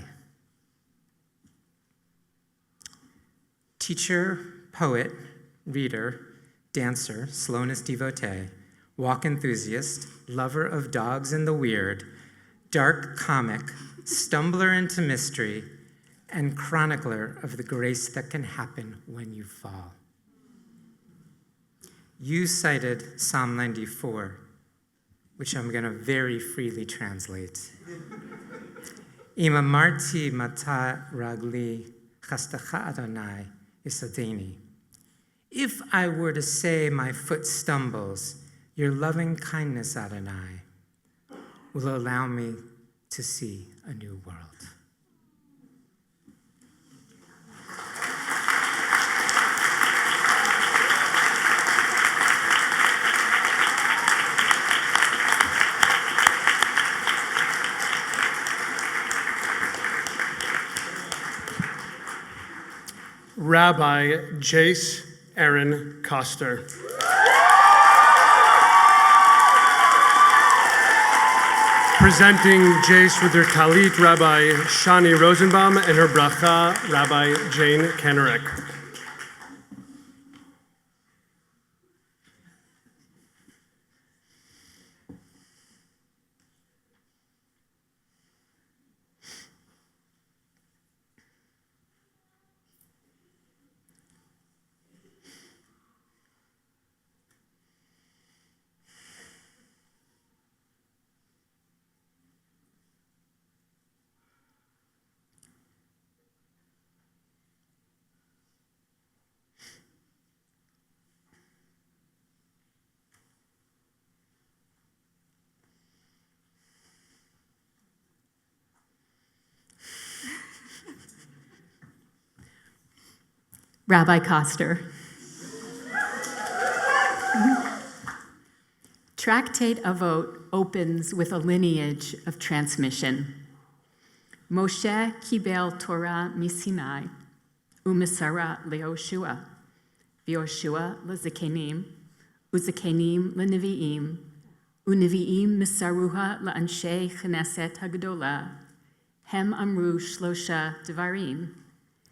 Teacher, poet, reader, dancer, slowness devotee, walk enthusiast, lover of dogs and the weird, dark comic, stumbler into mystery, and chronicler of the grace that can happen when you fall. You cited Psalm 94, which I'm going to very freely translate. Ima marti mata ragli chastacha Adonai isadeni. If I were to say my foot stumbles, your loving kindness, Adonai, will allow me to see a new world. Rabbi Jace Aaron Koster. Presenting Jace with her talit, Rabbi Shani Rosenbaum, and her bracha, Rabbi Jane Kanarek. Rabbi Koster. Tractate Avot opens with a lineage of transmission. Moshe kibel Torah misinai, u'mesara le'Yoshua, v'Yoshua le'Zakenim, u'Zakenim le'Nevi'im, u'Nevi'im misaruha la'anshei Knesset hagdola, hem amru shlosha devarim,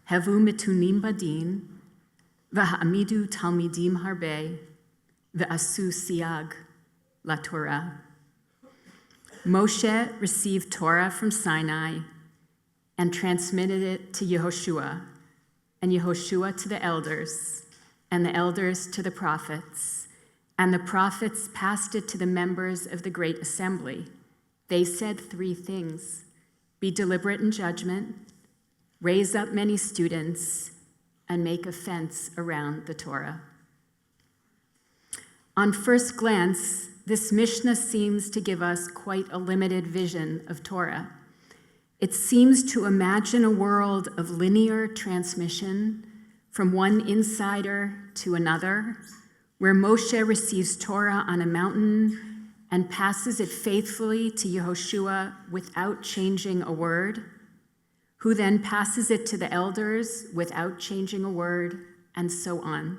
hevu mitunim badin, v'ha'amidu talmidim harbe, v'asu siag la Torah. Moshe received Torah from Sinai and transmitted it to Yehoshua, and Yehoshua to the elders, and the elders to the prophets, and the prophets passed it to the members of the great assembly. They said 3 things: be deliberate in judgment, raise up many students, and make a fence around the Torah. On first glance, this Mishnah seems to give us quite a limited vision of Torah. It seems to imagine a world of linear transmission from one insider to another, where Moshe receives Torah on a mountain and passes it faithfully to Yehoshua without changing a word, who then passes it to the elders without changing a word, and so on.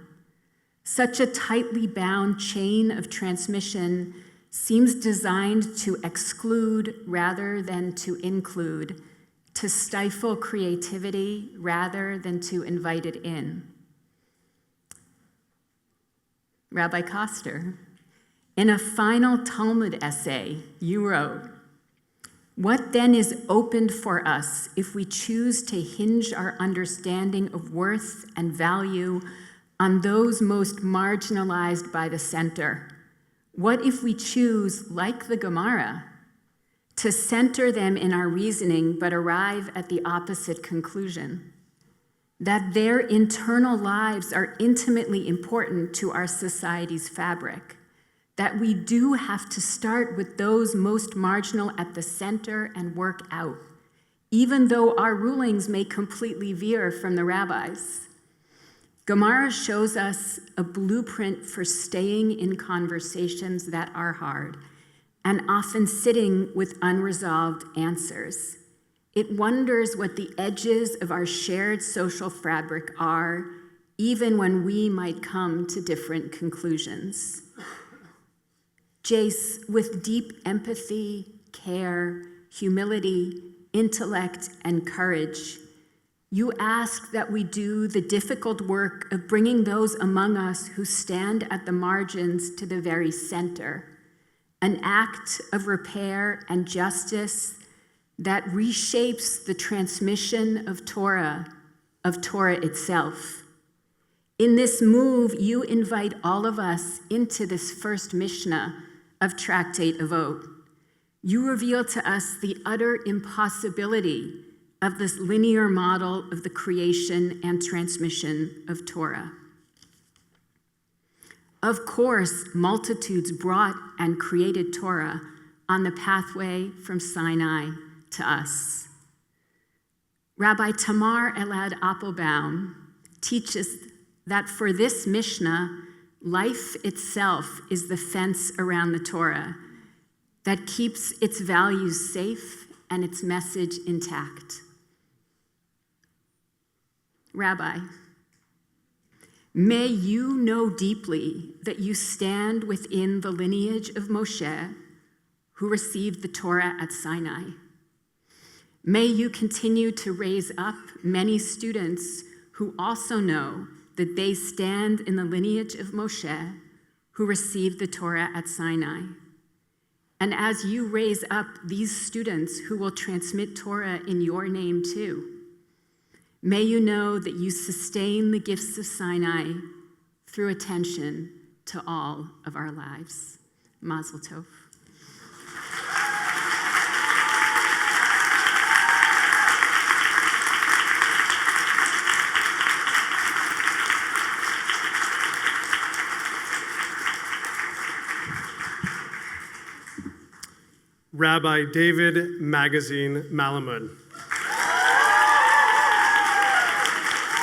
Such a tightly bound chain of transmission seems designed to exclude rather than to include, to stifle creativity rather than to invite it in. Rabbi Koster, in a final Talmud essay, you wrote, "What then is opened for us if we choose to hinge our understanding of worth and value on those most marginalized by the center? What if we choose, like the Gemara, to center them in our reasoning but arrive at the opposite conclusion? That their internal lives are intimately important to our society's fabric, that we do have to start with those most marginal at the center and work out, even though our rulings may completely veer from the rabbis. Gemara shows us a blueprint for staying in conversations that are hard and often sitting with unresolved answers. It wonders what the edges of our shared social fabric are, even when we might come to different conclusions. Jace, with deep empathy, care, humility, intellect, and courage, you ask that we do the difficult work of bringing those among us who stand at the margins to the very center, an act of repair and justice that reshapes the transmission of Torah itself. In this move, you invite all of us into this first Mishnah of Tractate Avot. You reveal to us the utter impossibility of this linear model of the creation and transmission of Torah. Of course, multitudes brought and created Torah on the pathway from Sinai to us. Rabbi Tamar Elad Applebaum teaches that for this Mishnah, life itself is the fence around the Torah that keeps its values safe and its message intact. Rabbi, may you know deeply that you stand within the lineage of Moshe, who received the Torah at Sinai. May you continue to raise up many students who also know that they stand in the lineage of Moshe, who received the Torah at Sinai. And as you raise up these students who will transmit Torah in your name too, may you know that you sustain the gifts of Sinai through attention to all of our lives. Mazel tov. Rabbi David Magazine Malamud.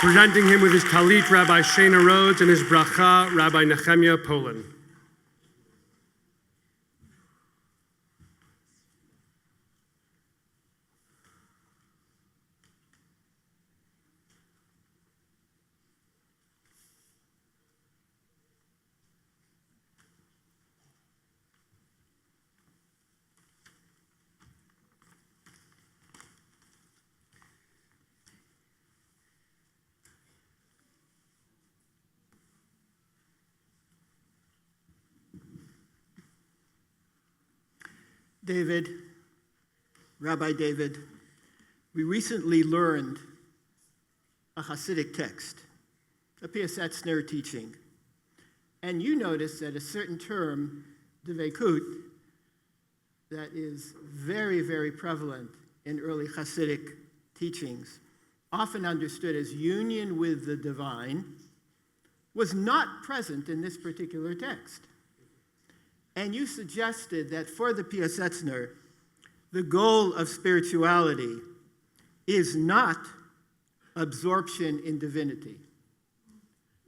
Presenting him with his talit, Rabbi Shana Rhodes, and his bracha, Rabbi Nehemiah Poland. David, Rabbi David, we recently learned a Hasidic text, a Piasetzner teaching. And you noticed that a certain term, devekut, that is very, very prevalent in early Hasidic teachings, often understood as union with the divine, was not present in this particular text. And you suggested that for the Piasetzner, the goal of spirituality is not absorption in divinity,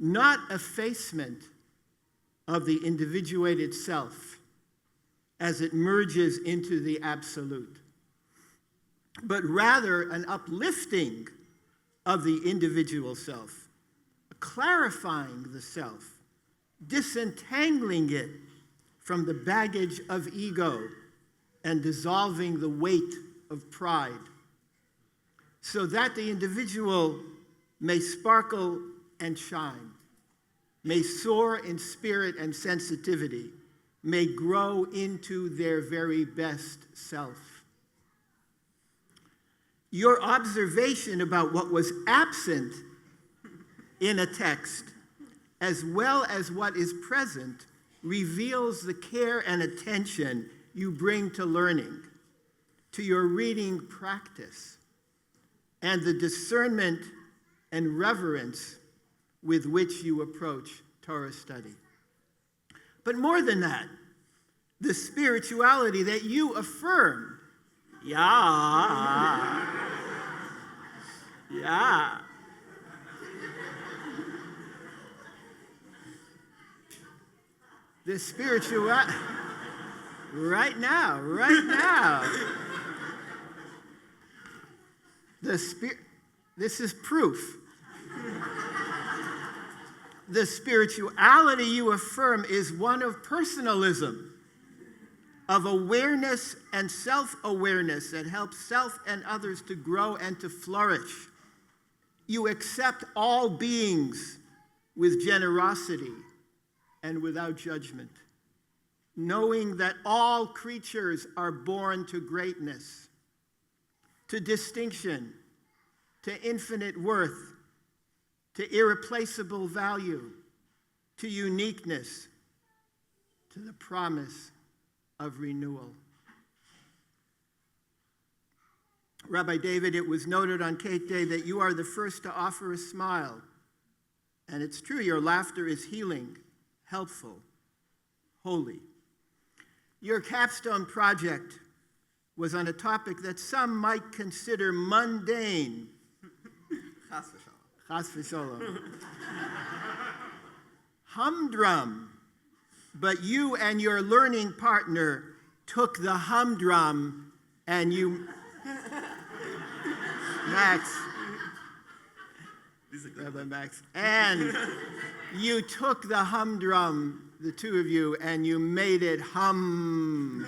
not effacement of the individuated self as it merges into the absolute, but rather an uplifting of the individual self, clarifying the self, disentangling it from the baggage of ego and dissolving the weight of pride, so that the individual may sparkle and shine, may soar in spirit and sensitivity, may grow into their very best self. Your observation about what was absent in a text, as well as what is present, reveals the care and attention you bring to learning, to your reading practice, and the discernment and reverence with which you approach Torah study. But more than that, the spirituality that you affirm. Yeah. The spirituality, right now. This is proof. The spirituality you affirm is one of personalism, of awareness and self-awareness that helps self and others to grow and to flourish. You accept all beings with generosity and without judgment, knowing that all creatures are born to greatness, to distinction, to infinite worth, to irreplaceable value, to uniqueness, to the promise of renewal. Rabbi David, it was noted on Kate Day that you are the first to offer a smile. And it's true, your laughter is healing, helpful, holy. Your capstone project was on a topic that some might consider mundane. Chas v'sholom. Humdrum. But you and your learning partner took the humdrum and you... Max. Rabbi Max. And you took the humdrum, the two of you, and you made it hum.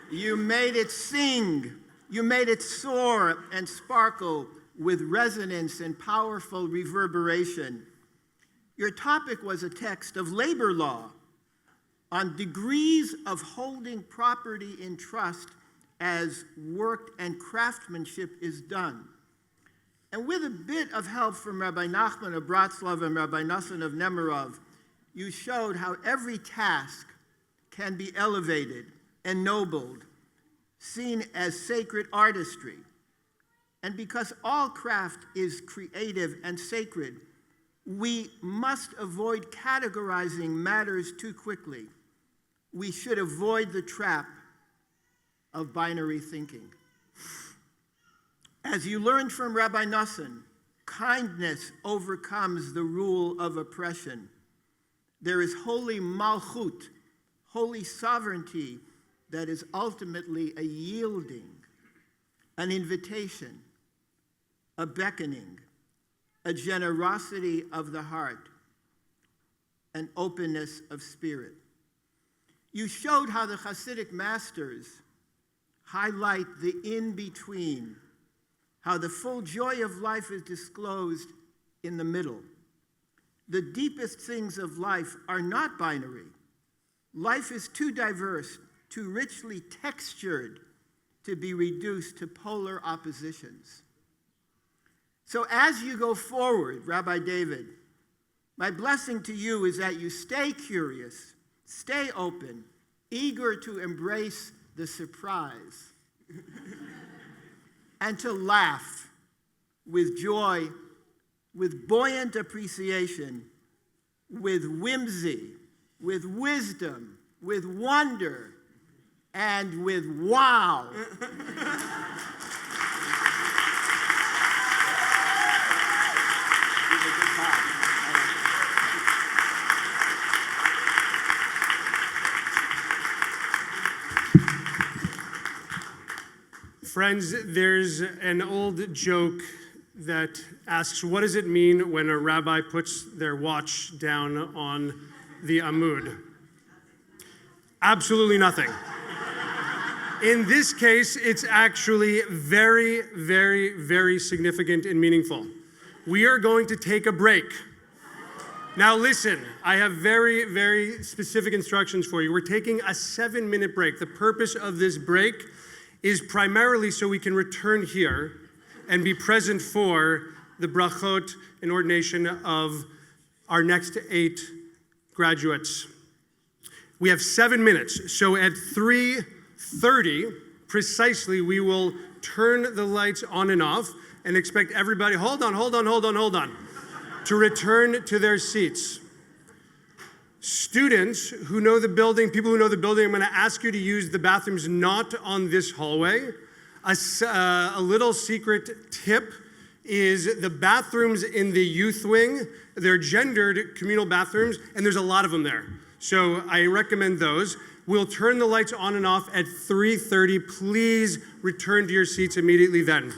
You made it sing. You made it soar and sparkle with resonance and powerful reverberation. Your topic was a text of labor law on degrees of holding property in trust as work and craftsmanship is done. And with a bit of help from Rabbi Nachman of Bratslav and Rabbi Nassan of Nemirov, you showed how every task can be elevated, ennobled, seen as sacred artistry. And because all craft is creative and sacred, we must avoid categorizing matters too quickly. We should avoid the trap of binary thinking. As you learned from Rabbi Nosson, kindness overcomes the rule of oppression. There is holy malchut, holy sovereignty, that is ultimately a yielding, an invitation, a beckoning, a generosity of the heart, an openness of spirit. You showed how the Hasidic masters highlight the in-between, how the full joy of life is disclosed in the middle. The deepest things of life are not binary. Life is too diverse, too richly textured to be reduced to polar oppositions. So as you go forward, Rabbi David, my blessing to you is that you stay curious, stay open, eager to embrace the surprise, and to laugh with joy, with buoyant appreciation, with whimsy, with wisdom, with wonder, and with wow. Friends, there's an old joke that asks, what does it mean when a rabbi puts their watch down on the amud? Absolutely nothing. In this case, it's actually very, very, very significant and meaningful. We are going to take a break. Now listen, I have very, very specific instructions for you. We're taking a 7-minute break. The purpose of this break is primarily so we can return here and be present for the brachot and ordination of our next 8 graduates. We have 7 minutes, so at 3:30 precisely, we will turn the lights on and off and expect everybody, hold on, to return to their seats. Students who know the building, people who know the building, I'm going to ask you to use the bathrooms not on this hallway. A little secret tip is the bathrooms in the youth wing, they're gendered communal bathrooms, and there's a lot of them there. So I recommend those. We'll turn the lights on and off at 3:30. Please return to your seats immediately then.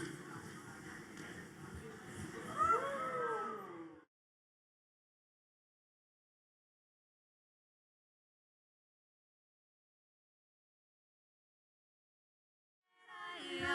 Ay,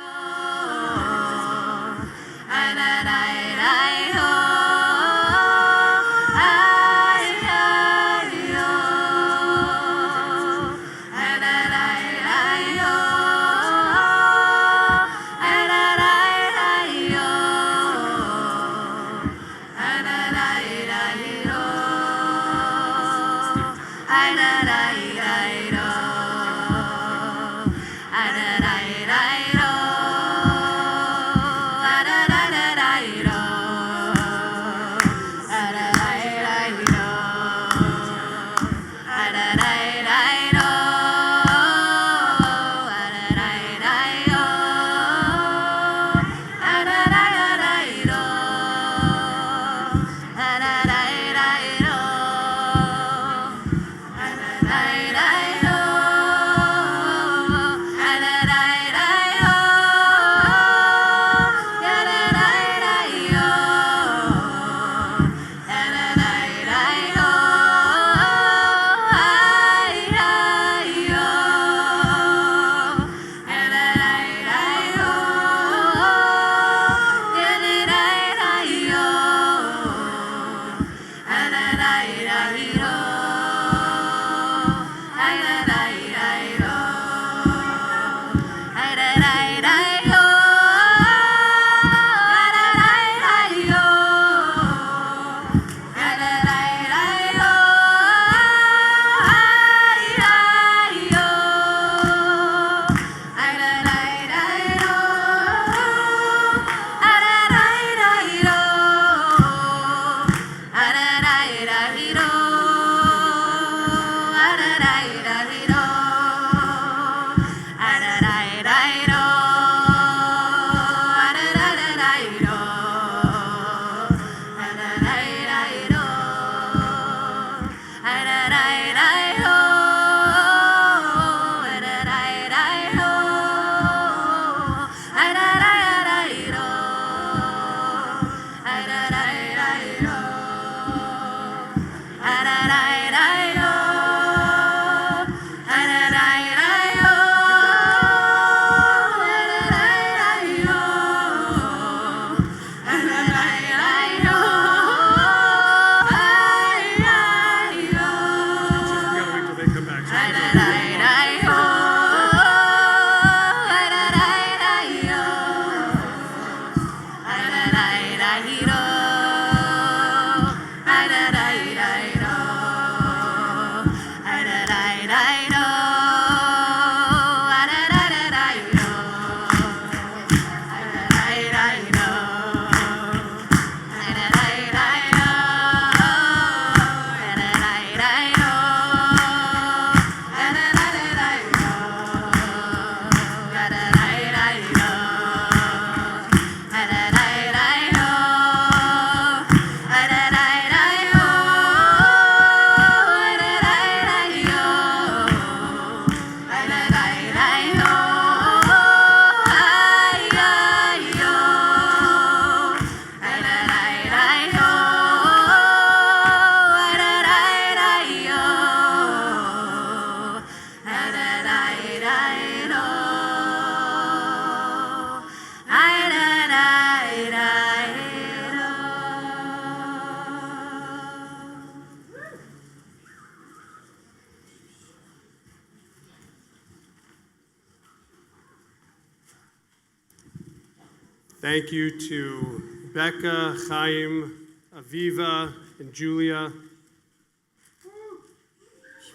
Thank you to Becca, Chaim, Aviva, and Julia.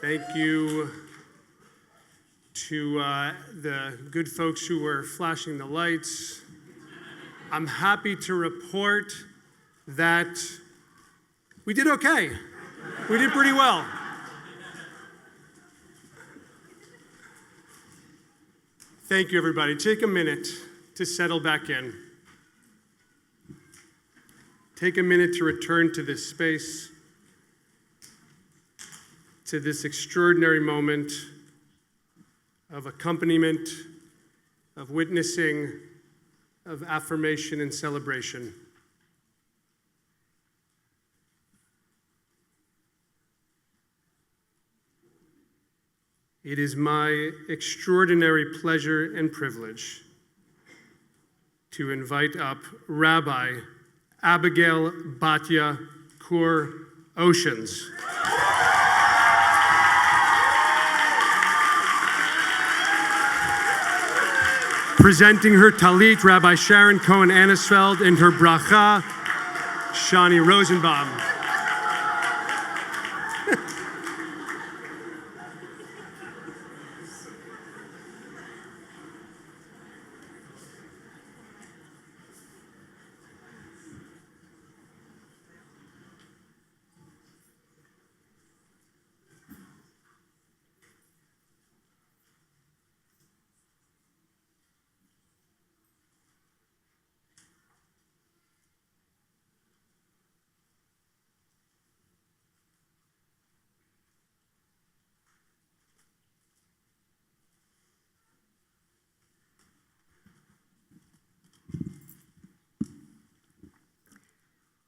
Thank you to the good folks who were flashing the lights. I'm happy to report that we did okay. We did pretty well. Thank you, everybody. Take a minute to settle back in. Take a minute to return to this space, to this extraordinary moment of accompaniment, of witnessing, of affirmation and celebration. It is my extraordinary pleasure and privilege to invite up Rabbi Abigail Batya Kur Oceans. Presenting her talit, Rabbi Sharon Cohen-Anisfeld, and her bracha, Shani Rosenbaum.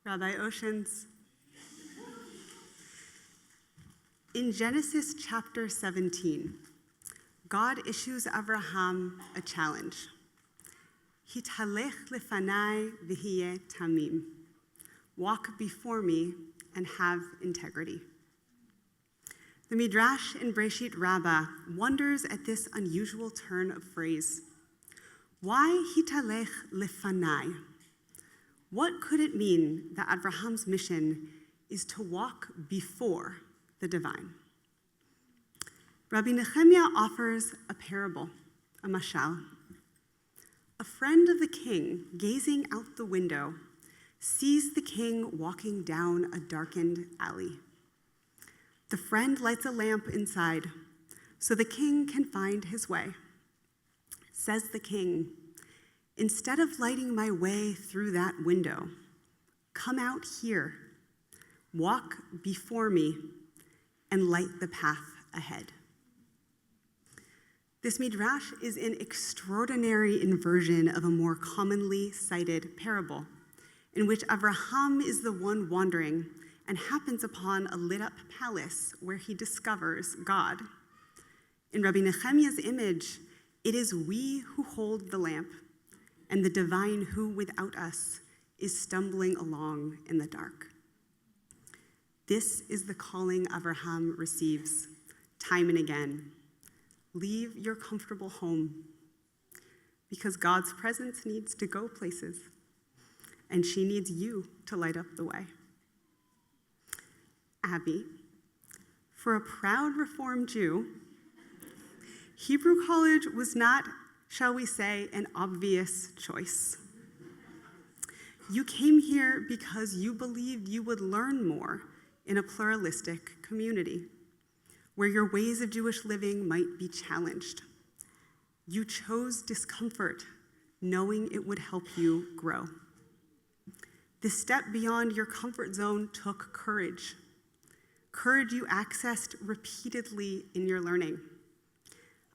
Rabbi Oceans, in Genesis chapter 17, God issues Abraham a challenge. Hitalech lefanai v'hiyeh tamim. Walk before me and have integrity. The Midrash in Breshit Rabbah wonders at this unusual turn of phrase. Why hitalech lefanai? What could it mean that Abraham's mission is to walk before the divine? Rabbi Nehemiah offers a parable, a mashal. A friend of the king, gazing out the window, sees the king walking down a darkened alley. The friend lights a lamp inside so the king can find his way. Says the king, instead of lighting my way through that window, come out here, walk before me, and light the path ahead. This midrash is an extraordinary inversion of a more commonly cited parable, in which Abraham is the one wandering and happens upon a lit-up palace where he discovers God. In Rabbi Nehemiah's image, it is we who hold the lamp, and the divine who, without us, is stumbling along in the dark. This is the calling Abraham receives time and again. Leave your comfortable home, because God's presence needs to go places, and she needs you to light up the way. Abby, for a proud Reformed Jew, Hebrew college was not, shall we say, an obvious choice. You came here because you believed you would learn more in a pluralistic community, where your ways of Jewish living might be challenged. You chose discomfort, knowing it would help you grow. This step beyond your comfort zone took courage. Courage you accessed repeatedly in your learning.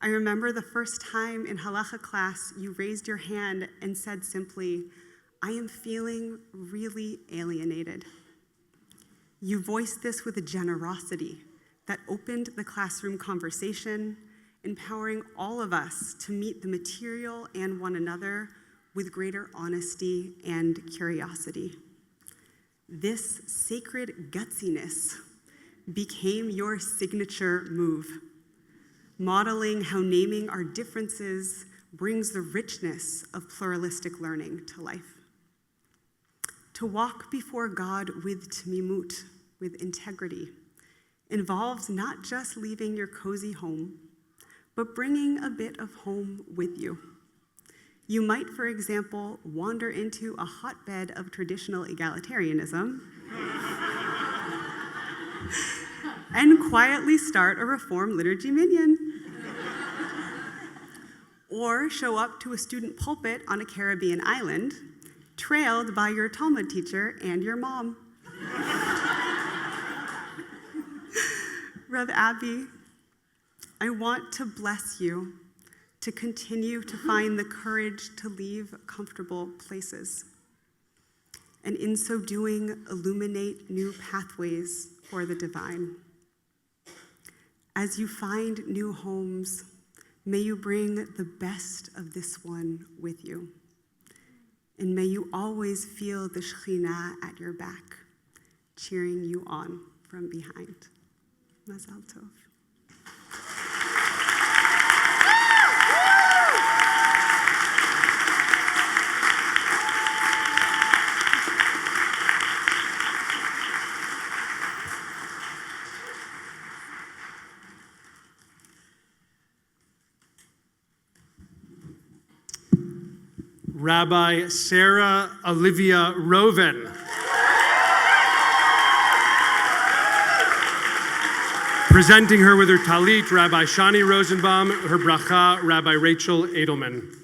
I remember the first time in halacha class you raised your hand and said simply, I am feeling really alienated. You voiced this with a generosity that opened the classroom conversation, empowering all of us to meet the material and one another with greater honesty and curiosity. This sacred gutsiness became your signature move, modeling how naming our differences brings the richness of pluralistic learning to life. To walk before God with tmimut, with integrity, involves not just leaving your cozy home, but bringing a bit of home with you. You might, for example, wander into a hotbed of traditional egalitarianism and quietly start a Reform liturgy minyan. Or show up to a student pulpit on a Caribbean island, trailed by your Talmud teacher and your mom. Rev Abby, I want to bless you to continue to find the courage to leave comfortable places, and in so doing, illuminate new pathways for the divine. As you find new homes, may you bring the best of this one with you. And may you always feel the Shekhinah at your back, cheering you on from behind. Mazal Tov. Rabbi Sarah Olivia Roven. Presenting her with her talit, Rabbi Shani Rosenbaum, her bracha, Rabbi Rachel Edelman.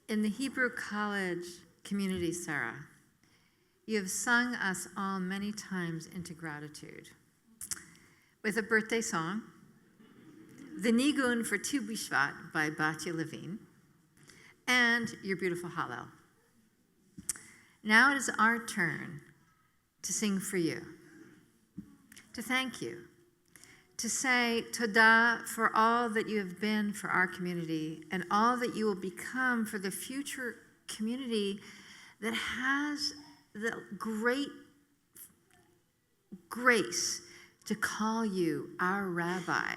In the Hebrew College community, Sarah, you have sung us all many times into gratitude with a birthday song, the Nigun for Tu B'Shvat by Batya Levine, and your beautiful Hallel. Now it is our turn to sing for you, to thank you, to say todah for all that you have been for our community and all that you will become for the future community that has the great grace to call you our rabbi,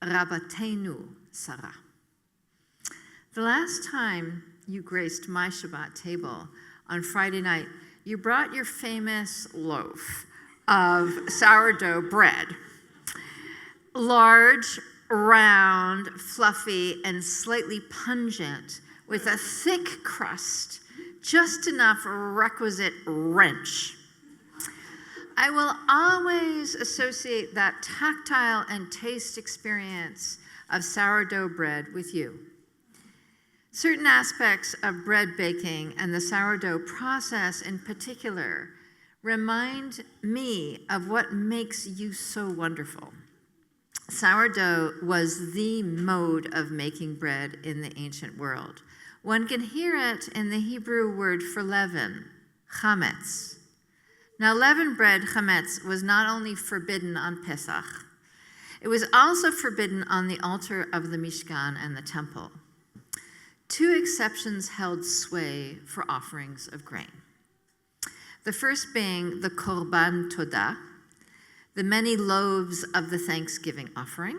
Rabbatenu Sarah. The last time you graced my Shabbat table on Friday night, you brought your famous loaf of sourdough bread. Large, round, fluffy, and slightly pungent, with a thick crust, just enough requisite wrench. I will always associate that tactile and taste experience of sourdough bread with you. Certain aspects of bread baking and the sourdough process in particular remind me of what makes you so wonderful. Sourdough was the mode of making bread in the ancient world. One can hear it in the Hebrew word for leaven, chametz. Now, leavened bread, chametz, was not only forbidden on Pesach, it was also forbidden on the altar of the Mishkan and the temple. Two exceptions held sway for offerings of grain. The first being the korban todah, the many loaves of the Thanksgiving offering.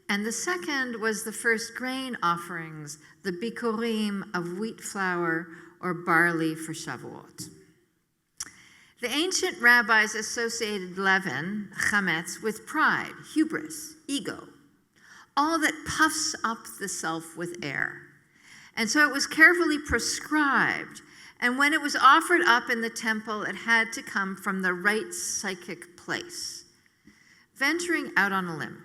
And the second was the first grain offerings, the bikurim of wheat flour or barley for Shavuot. The ancient rabbis associated leaven, chametz, with pride, hubris, ego, all that puffs up the self with air. And so it was carefully prescribed. And when it was offered up in the temple, it had to come from the right psychic place. place. Venturing out on a limb,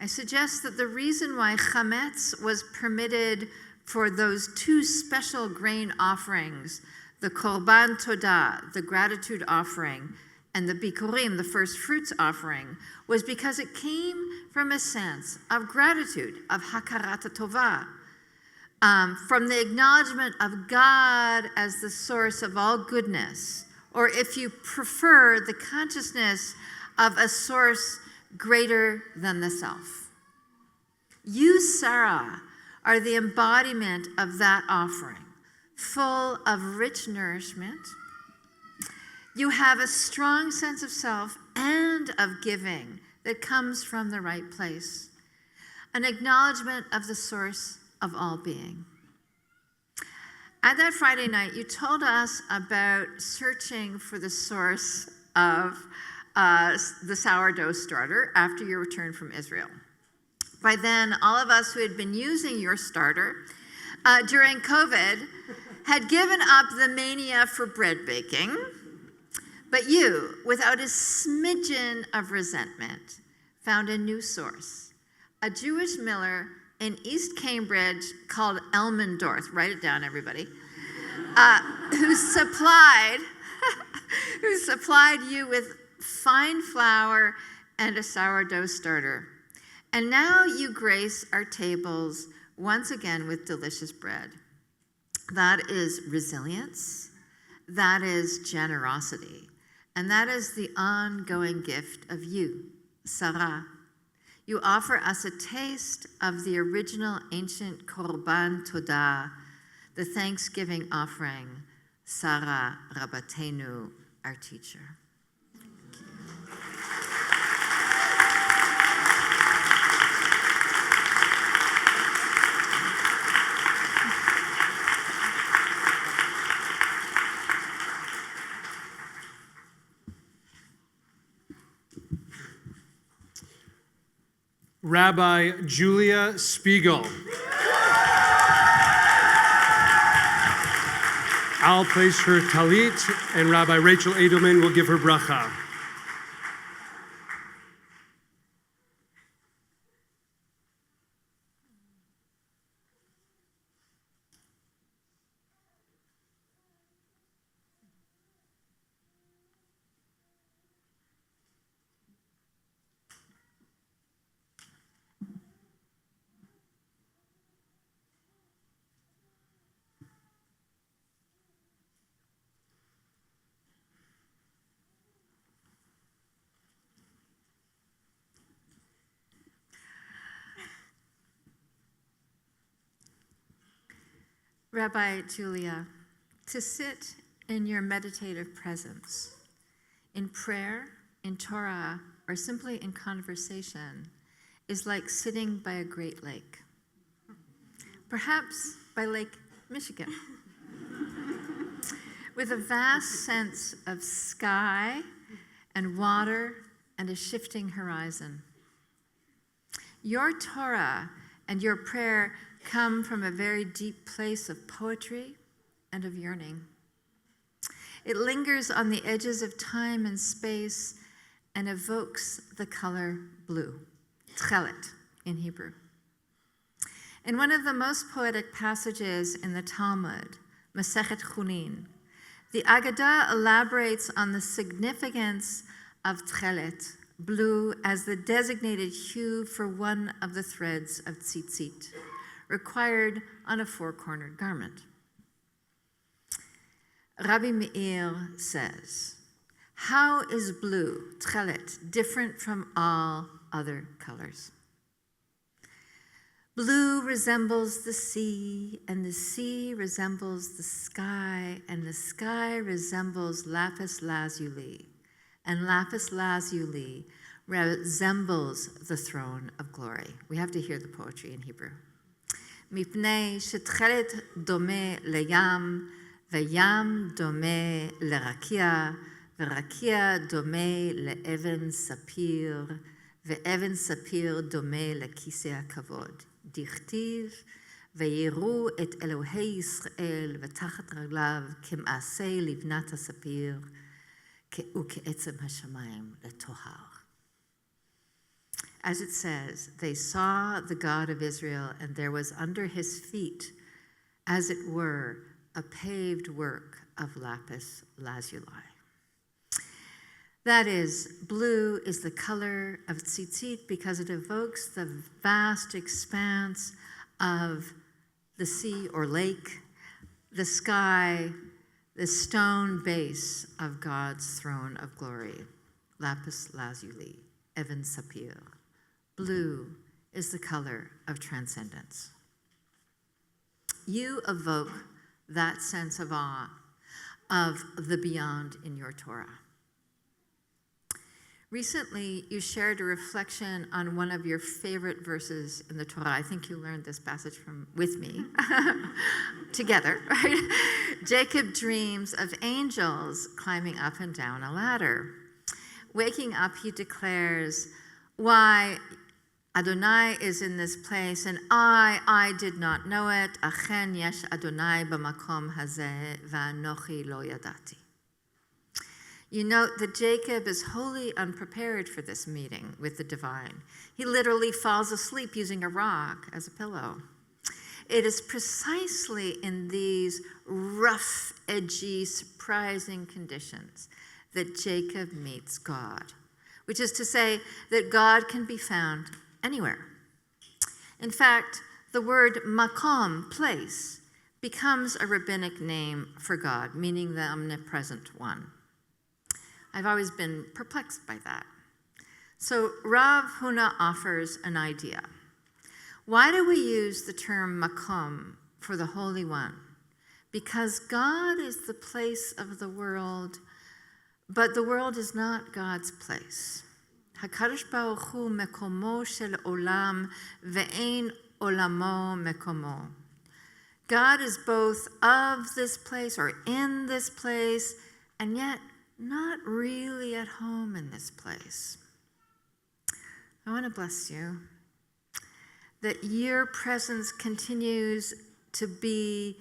I suggest that the reason why chametz was permitted for those two special grain offerings, the korban todah, the gratitude offering, and the bikurim, the first fruits offering, was because it came from a sense of gratitude, of hakarat tovah, from the acknowledgement of God as the source of all goodness, or if you prefer, the consciousness of a source greater than the self. You, Sarah, are the embodiment of that offering, full of rich nourishment. You have a strong sense of self and of giving that comes from the right place, an acknowledgement of the source of all being. At that Friday night, you told us about searching for the source of the sourdough starter after your return from Israel. By then, all of us who had been using your starter during COVID had given up the mania for bread baking, but you, without a smidgen of resentment, found a new source, a Jewish miller in East Cambridge called Elmendorf, write it down, everybody, who supplied you with fine flour and a sourdough starter. And now you grace our tables once again with delicious bread. That is resilience, that is generosity, and that is the ongoing gift of you, Sarah. You offer us a taste of the original ancient korban todah, the Thanksgiving offering, Sarah Rabbatenu, our teacher. Rabbi Julia Spiegel. I'll place her talit, and Rabbi Rachel Edelman will give her bracha. Rabbi Julia, to sit in your meditative presence, in prayer, in Torah, or simply in conversation, is like sitting by a great lake, perhaps by Lake Michigan, with a vast sense of sky and water and a shifting horizon. Your Torah and your prayer come from a very deep place of poetry and of yearning. It lingers on the edges of time and space and evokes the color blue, tchelet in Hebrew. In one of the most poetic passages in the Talmud, Masechet Chunin, the Agadah elaborates on the significance of tchelet, blue, as the designated hue for one of the threads of tzitzit, required on a four-cornered garment. Rabbi Meir says, how is blue, tchelet, different from all other colors? Blue resembles the sea, and the sea resembles the sky, and the sky resembles lapis lazuli, and lapis lazuli resembles the throne of glory. We have to hear the poetry in Hebrew. מפני שתכלת דומה לים, וים דומה לרקיע, ורקיע דומה לאבן ספיר, ואבן ספיר דומה לכיסא הכבוד. דכתיב, ויראו את אלוהי ישראל ותחת רגליו כמעשה לבנת הספיר, U'ke'etzem hashamayim letohar. As it says, they saw the God of Israel, and there was under his feet, as it were, a paved work of lapis lazuli. That is, blue is the color of tzitzit because it evokes the vast expanse of the sea or lake, the sky, the stone base of God's throne of glory. Lapis lazuli, Evan Sapir. Blue is the color of transcendence. You evoke that sense of awe of the beyond in your Torah. Recently, you shared a reflection on one of your favorite verses in the Torah. I think you learned this passage with me together, right? Jacob dreams of angels climbing up and down a ladder. Waking up, he declares, "Why, Adonai is in this place, and I did not know it. Achen yesh Adonai b'makom hazeh v'anochi lo yadati." You note that Jacob is wholly unprepared for this meeting with the divine. He literally falls asleep using a rock as a pillow. It is precisely in these rough, edgy, surprising conditions that Jacob meets God, which is to say that God can be found anywhere. In fact, the word makom, place, becomes a rabbinic name for God, meaning the omnipresent one. I've always been perplexed by that. So Rav Huna offers an idea. Why do we use the term makom for the Holy One? Because God is the place of the world, but the world is not God's place. HaKadosh Baruch Hu mekomo shel olam ve'ein olamo mekomo. God is both of this place or in this place, and yet not really at home in this place. I want to bless you that your presence continues to be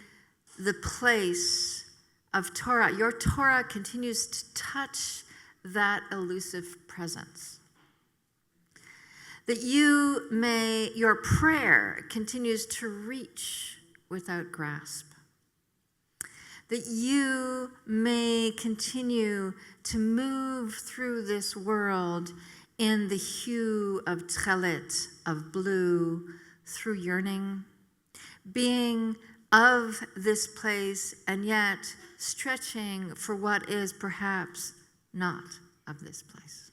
the place of Torah. Your Torah continues to touch that elusive presence. That your prayer continues to reach without grasp. That you may continue to move through this world in the hue of tchelet, of blue, through yearning, being of this place and yet stretching for what is perhaps not of this place.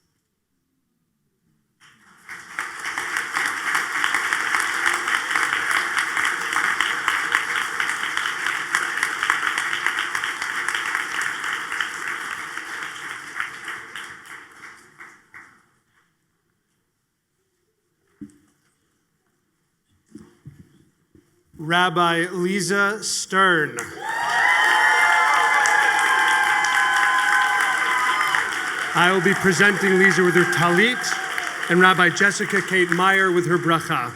Rabbi Lisa Stern. I will be presenting Lisa with her talit, and Rabbi Jessica Kate Meyer with her bracha.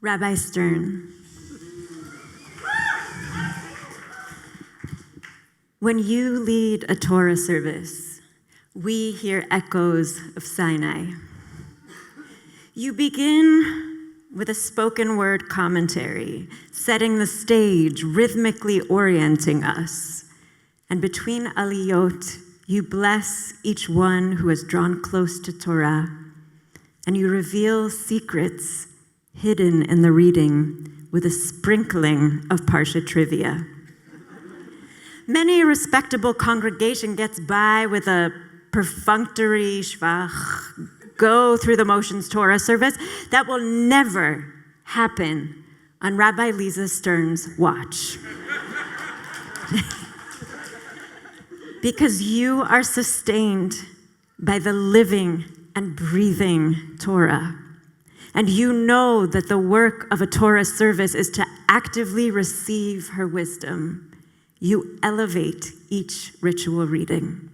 Rabbi Stern, when you lead a Torah service, we hear echoes of Sinai. You begin with a spoken word commentary, setting the stage, rhythmically orienting us. And between aliyot, you bless each one who has drawn close to Torah, and you reveal secrets hidden in the reading with a sprinkling of Parsha trivia. Many a respectable congregation gets by with a perfunctory shvach go through the motions Torah service. That will never happen on Rabbi Lisa Stern's watch. Because you are sustained by the living and breathing Torah. And you know that the work of a Torah service is to actively receive her wisdom. You elevate each ritual reading.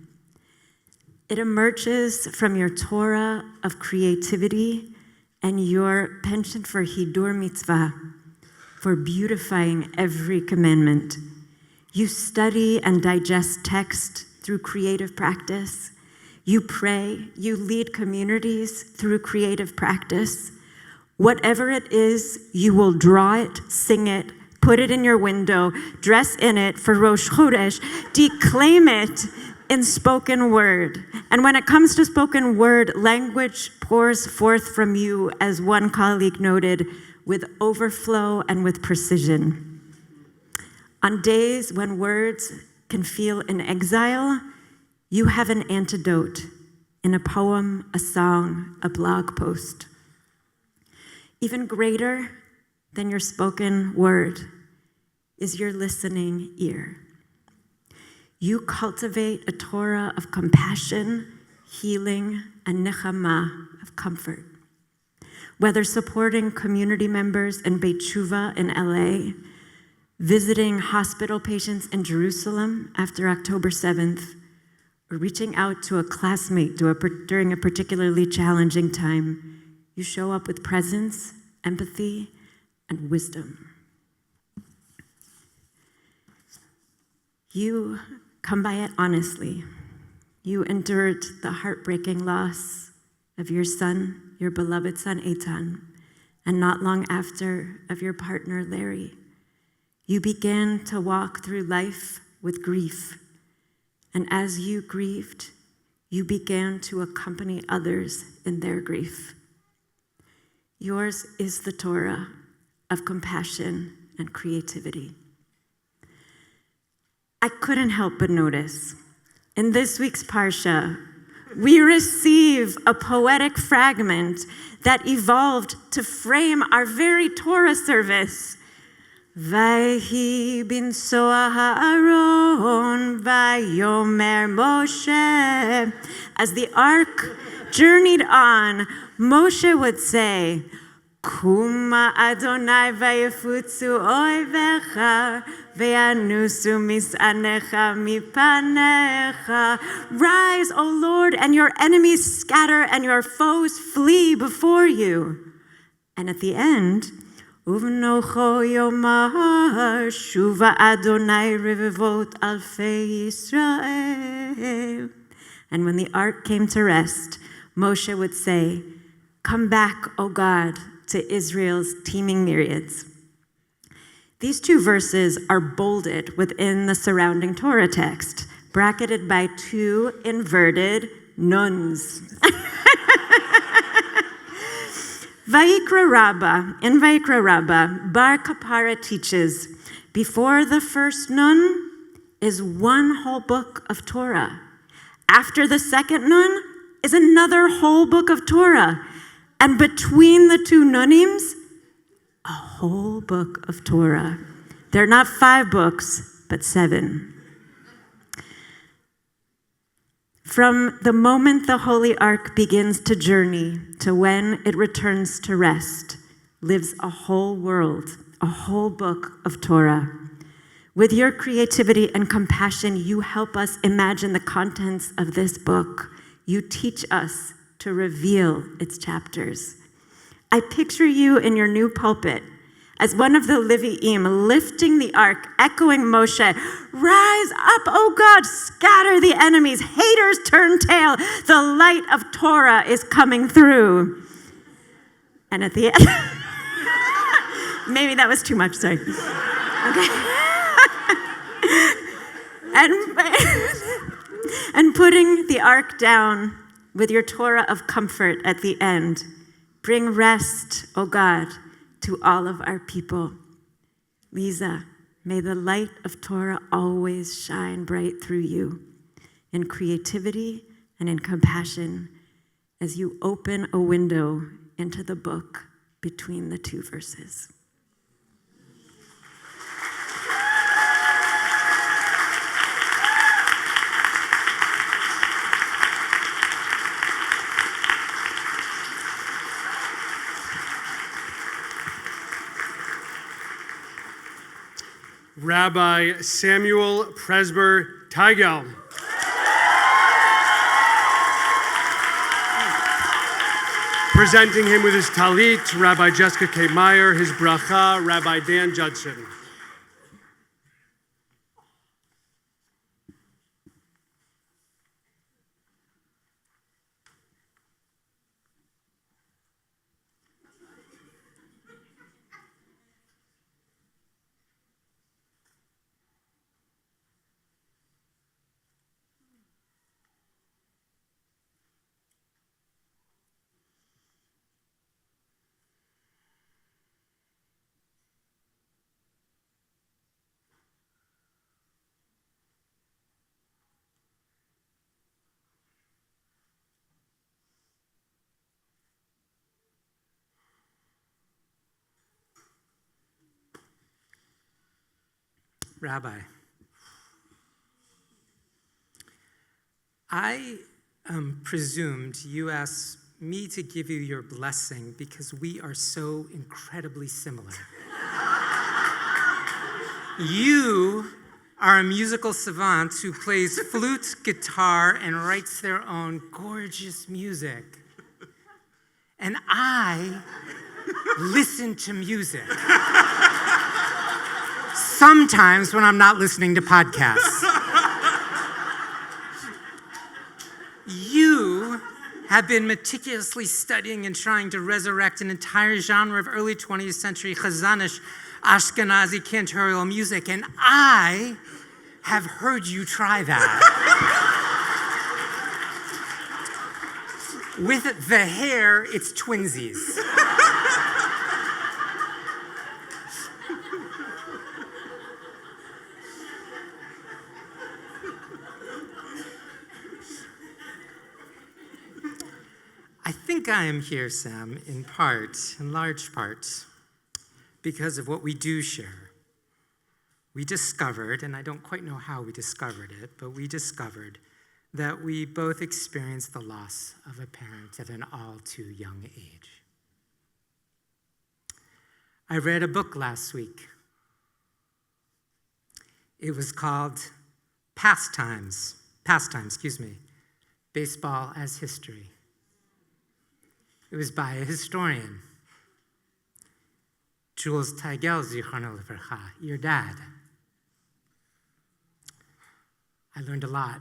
It emerges from your Torah of creativity and your penchant for hidur mitzvah, for beautifying every commandment. You study and digest text through creative practice. You pray, you lead communities through creative practice. Whatever it is, you will draw it, sing it, put it in your window, dress in it for Rosh Chodesh, declaim it in spoken word. And when it comes to spoken word, language pours forth from you, as one colleague noted, with overflow and with precision. On days when words can feel in exile, you have an antidote in a poem, a song, a blog post. Even greater than your spoken word is your listening ear. You cultivate a Torah of compassion, healing, and nechama, of comfort. Whether supporting community members in Beit Tshuva in LA, visiting hospital patients in Jerusalem after October 7th, or reaching out to a classmate during a particularly challenging time, you show up with presence, empathy, and wisdom. You come by it honestly. You endured the heartbreaking loss of your son, your beloved son, Eitan, and not long after, of your partner, Larry. You began to walk through life with grief. And as you grieved, you began to accompany others in their grief. Yours is the Torah of compassion and creativity. I couldn't help but notice, in this week's Parsha, we receive a poetic fragment that evolved to frame our very Torah service. Vayhi bin soa ha'aron vayomer Moshe. As the ark journeyed on, Moshe would say, Kuma Adonai vayefutzu oivecha ve'anusu misanecha mipanecha. Rise, O Lord, and your enemies scatter and your foes flee before you. And at the end, Uvnocho yomar shuva Adonai revevot alfei Yisrael. And when the ark came to rest, Moshe would say, Come back, O God, to Israel's teeming myriads. These two verses are bolded within the surrounding Torah text, bracketed by two inverted nuns. Vayikra Rabbah, in Vayikra Rabbah, Bar Kapara teaches, before the first nun is one whole book of Torah. After the second nun is another whole book of Torah. And between the two nunims, a whole book of Torah. They're not 5 books, but 7. From the moment the Holy Ark begins to journey to when it returns to rest, lives a whole world, a whole book of Torah. With your creativity and compassion, you help us imagine the contents of this book. You teach us to reveal its chapters. I picture you in your new pulpit as one of the Levi'im lifting the ark, echoing Moshe, Rise up, O God, scatter the enemies, haters turn tail, the light of Torah is coming through. And at the end, maybe that was too much, sorry. Okay. And putting the ark down with your Torah of comfort at the end. Bring rest, O God, to all of our people. Lisa, may the light of Torah always shine bright through you in creativity and in compassion, as you open a window into the book between the two verses. Rabbi Samuel Presber Teigel. Presenting him with his talit, Rabbi Jessica K. Meyer, his bracha, Rabbi Dan Judson. Rabbi, I presumed you asked me to give you your blessing because we are so incredibly similar. You are a musical savant who plays flute, guitar, and writes their own gorgeous music. And I listen to music. Sometimes when I'm not listening to podcasts. You have been meticulously studying and trying to resurrect an entire genre of early 20th century Chazanish Ashkenazi cantorial music, and I have heard you try that. With the hair, it's twinsies. I think I am here, Sam, in large part, because of what we do share. We discovered, and I don't quite know how we discovered it, but we discovered that we both experienced the loss of a parent at an all too young age. I read a book last week. It was called Pastime, Baseball as History. It was by a historian, Jules Teigel, Zichrono Levarcha, your dad. I learned a lot.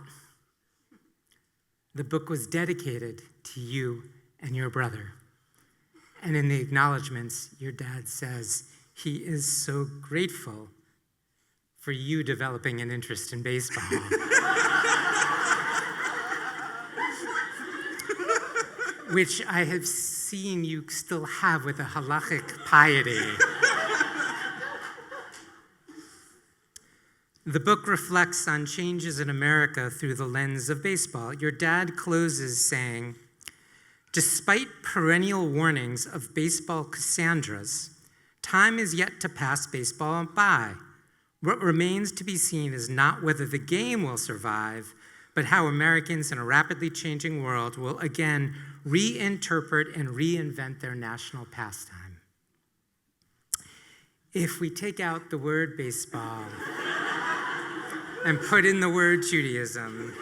The book was dedicated to you and your brother. And in the acknowledgments, your dad says he is so grateful for you developing an interest in baseball. Which I have seen you still have with a halachic piety. The book reflects on changes in America through the lens of baseball. Your dad closes saying, despite perennial warnings of baseball Cassandras, time is yet to pass baseball by. What remains to be seen is not whether the game will survive, but how Americans in a rapidly changing world will again reinterpret and reinvent their national pastime. If we take out the word baseball and put in the word Judaism,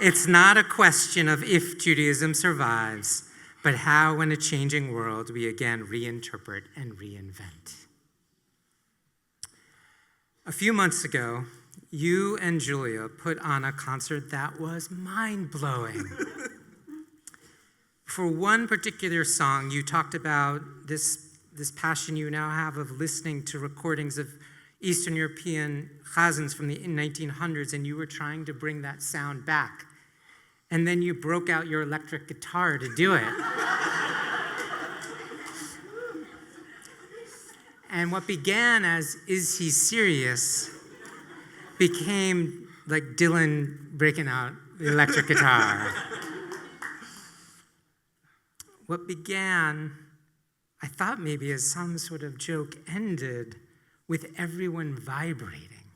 it's not a question of if Judaism survives, but how in a changing world we again reinterpret and reinvent. A few months ago, you and Julia put on a concert that was mind-blowing. For one particular song, you talked about this passion you now have of listening to recordings of Eastern European chazans from the 1900s, and you were trying to bring that sound back. And then you broke out your electric guitar to do it. And what began as "Is He Serious?" became like Dylan breaking out the electric guitar. What began, I thought maybe as some sort of joke, ended with everyone vibrating.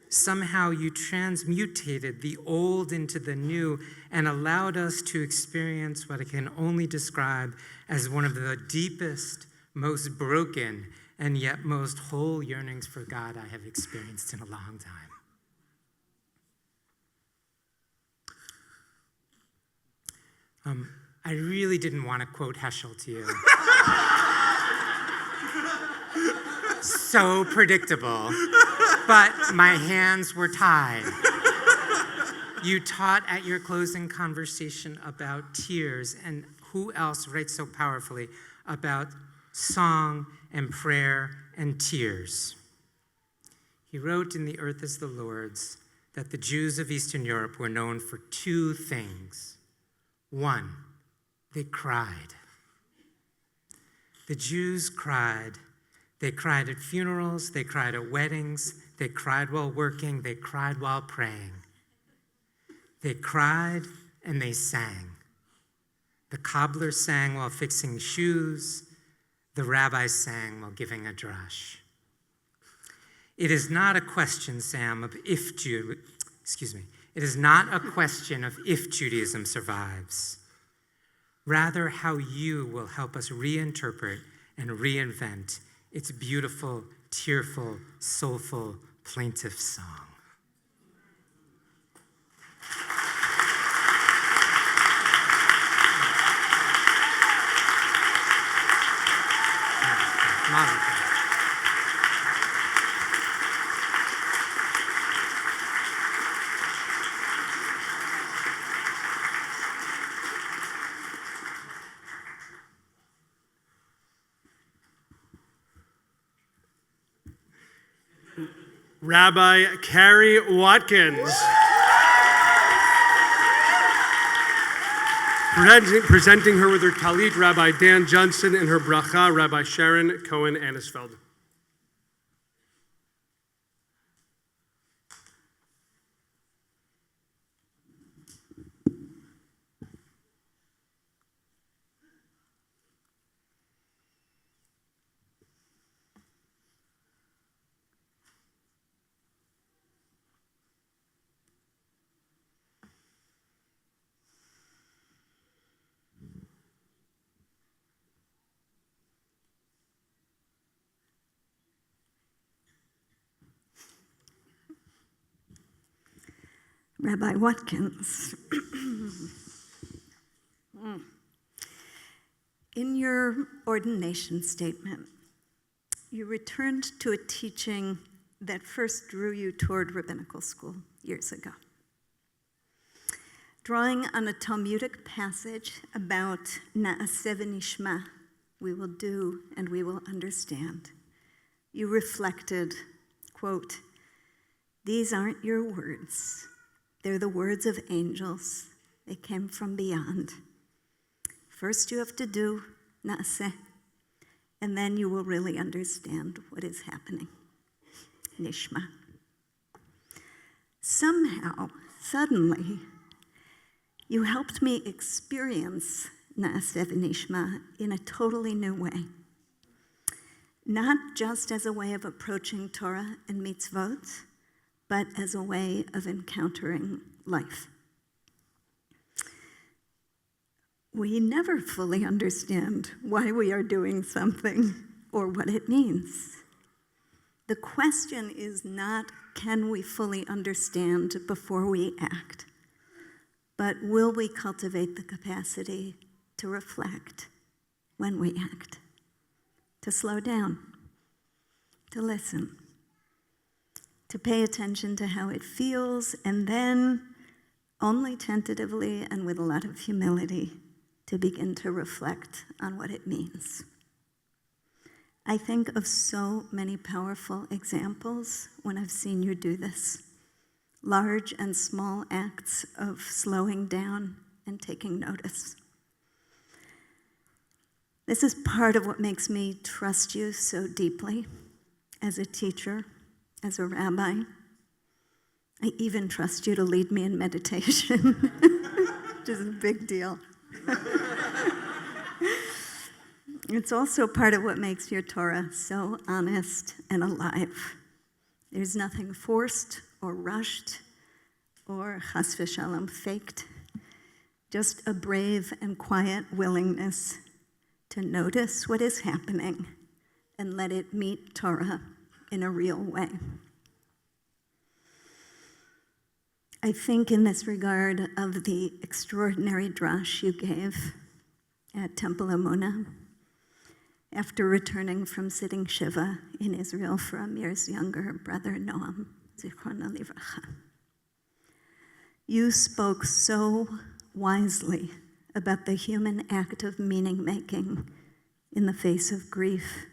Somehow you transmutated the old into the new and allowed us to experience what I can only describe as one of the deepest, most broken, and yet most whole yearnings for God I have experienced in a long time. I really didn't want to quote Heschel to you. So predictable. But my hands were tied. You taught at your closing conversation about tears, and who else writes so powerfully about song and prayer and tears? He wrote in The Earth is the Lord's that the Jews of Eastern Europe were known for two things. One, they cried. The Jews cried. They cried at funerals, they cried at weddings, they cried while working, they cried while praying. They cried and they sang. The cobbler sang while fixing shoes, the rabbi sang while giving a drash. It is not a question, Sam, of it is not a question of if Judaism survives. Rather, how you will help us reinterpret and reinvent its beautiful, tearful, soulful, plaintive song. Mazel tov. Rabbi Carrie Watkins. Presenting her with her talit, Rabbi Dan Johnson, and her bracha, Rabbi Sharon Cohen Anisfeld. Rabbi Watkins, in your ordination statement, you returned to a teaching that first drew you toward rabbinical school years ago. Drawing on a Talmudic passage about Na'aseh v'nishma, we will do and we will understand, you reflected, quote, "These aren't your words. They're the words of angels. They came from beyond. First you have to do Na'aseh, and then you will really understand what is happening. Nishma." Somehow, suddenly, you helped me experience Na'aseh v'nishma in a totally new way. Not just as a way of approaching Torah and mitzvot, but as a way of encountering life. We never fully understand why we are doing something or what it means. The question is not, can we fully understand before we act, but will we cultivate the capacity to reflect when we act, to slow down, to listen, to pay attention to how it feels, and then, only tentatively and with a lot of humility, to begin to reflect on what it means. I think of so many powerful examples when I've seen you do this. Large and small acts of slowing down and taking notice. This is part of what makes me trust you so deeply as a teacher, as a rabbi. I even trust you to lead me in meditation, which is a big deal. It's also part of what makes your Torah so honest and alive. There's nothing forced or rushed or chas v'shalom faked, just a brave and quiet willingness to notice what is happening and let it meet Torah in a real way. I think in this regard of the extraordinary drash you gave at Temple Emunah after returning from sitting Shiva in Israel for Amir's younger brother, Noam, Zichrono Livracha. You spoke so wisely about the human act of meaning-making in the face of grief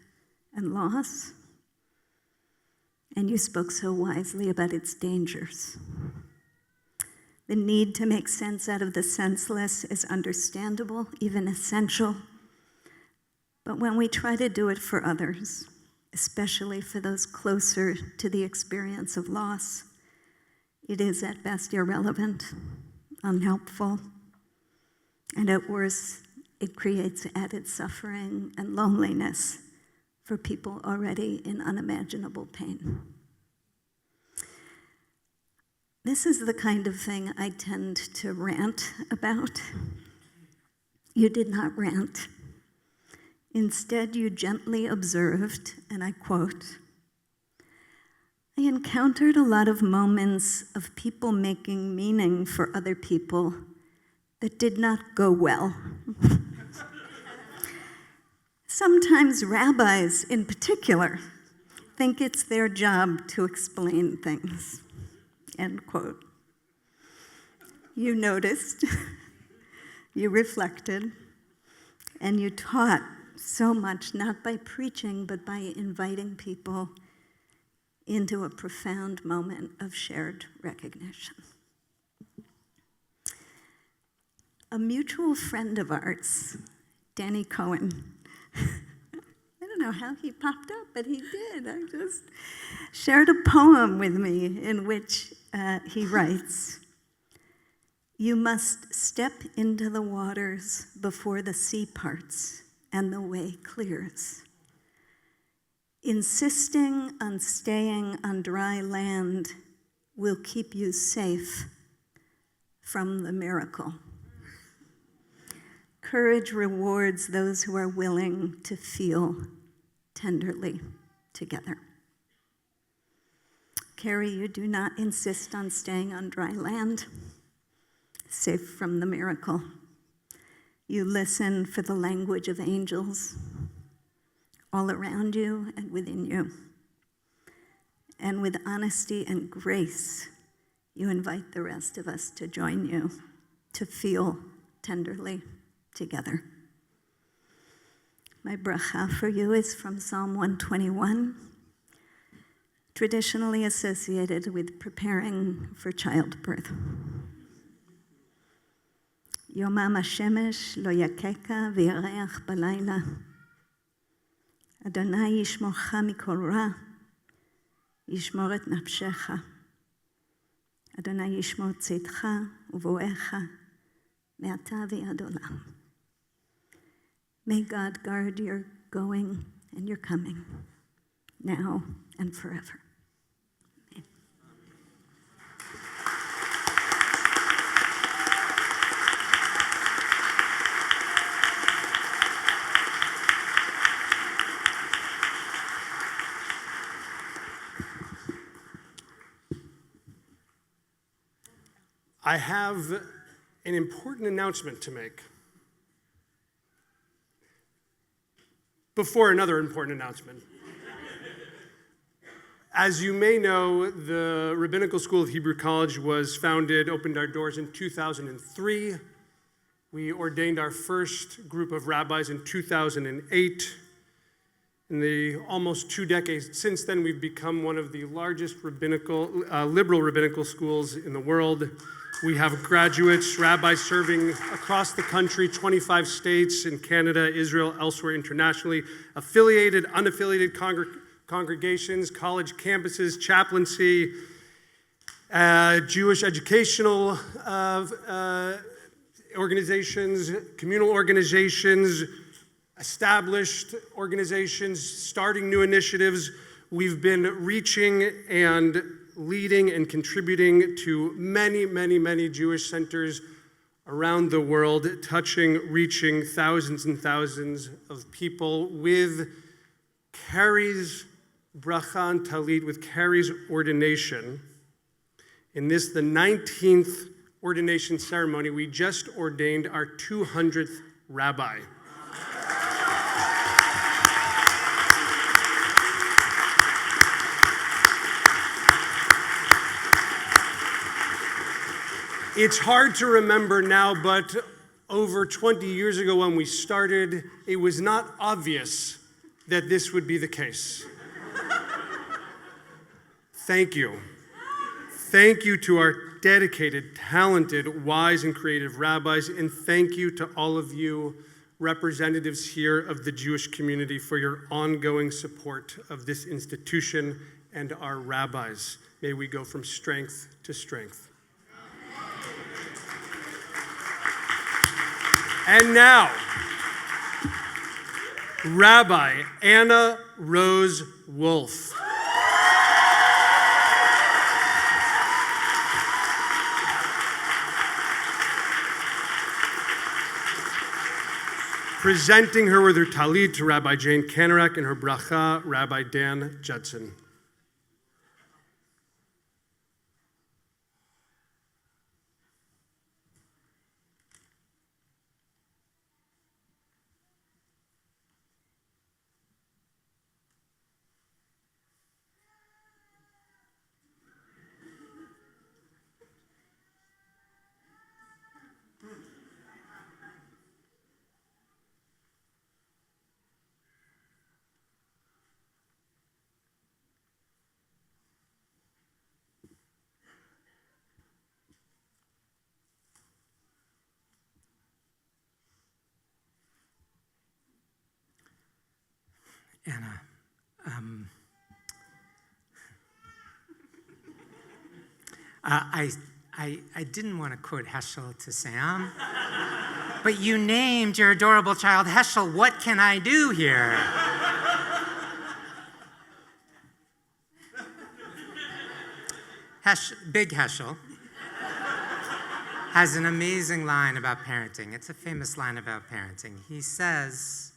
and loss, and you spoke so wisely about its dangers. The need to make sense out of the senseless is understandable, even essential. But when we try to do it for others, especially for those closer to the experience of loss, it is at best irrelevant, unhelpful, and at worst, it creates added suffering and loneliness for people already in unimaginable pain. This is the kind of thing I tend to rant about. You did not rant. Instead, you gently observed, and I quote, "I encountered a lot of moments of people making meaning for other people that did not go well. Sometimes rabbis, in particular, think it's their job to explain things." End quote. You noticed, you reflected, and you taught so much, not by preaching, but by inviting people into a profound moment of shared recognition. A mutual friend of ours, Danny Cohen, I don't know how he popped up, but he did. I just shared a poem with me in which he writes, "You must step into the waters before the sea parts and the way clears. Insisting on staying on dry land will keep you safe from the miracle. Courage rewards those who are willing to feel tenderly together." Carrie, you do not insist on staying on dry land, safe from the miracle. You listen for the language of angels all around you and within you. And with honesty and grace, you invite the rest of us to join you, to feel tenderly together. My bracha for you is from Psalm 121, traditionally associated with preparing for childbirth. Yomam hashemesh lo yakeka v'yareach balayla. Adonai yishmorcha mikol ra, yishmor et nafshecha. Adonai yishmor tzidcha uvoecha me'ata v'ad olam. May God guard your going and your coming, now and forever. Amen. I have an important announcement to make. Before another important announcement. As you may know, the Rabbinical School of Hebrew College was founded, opened our doors in 2003. We ordained our first group of rabbis in 2008. In the almost 2 decades since then, we've become one of the largest liberal rabbinical schools in the world. We have graduates, rabbis serving across the country, 25 states in Canada, Israel, elsewhere internationally, affiliated, unaffiliated congregations, college campuses, chaplaincy, Jewish educational organizations, communal organizations, established organizations, starting new initiatives. We've been reaching and leading and contributing to many, many, many Jewish centers around the world, reaching thousands and thousands of people with Carrie's bracha and talit, with Carrie's ordination. In this, the 19th ordination ceremony, we just ordained our 200th rabbi. It's hard to remember now, but over 20 years ago when we started, it was not obvious that this would be the case. Thank you. Thank you to our dedicated, talented, wise, and creative rabbis, and thank you to all of you representatives here of the Jewish community for your ongoing support of this institution and our rabbis. May we go from strength to strength. And now, Rabbi Anna Rose Wolf. Presenting her with her talit to Rabbi Jane Kanarak and her bracha, Rabbi Dan Judson. Anna, I didn't want to quote Heschel to Sam, but you named your adorable child Heschel. What can I do here? Big Heschel has an amazing line about parenting. It's a famous line about parenting. He says,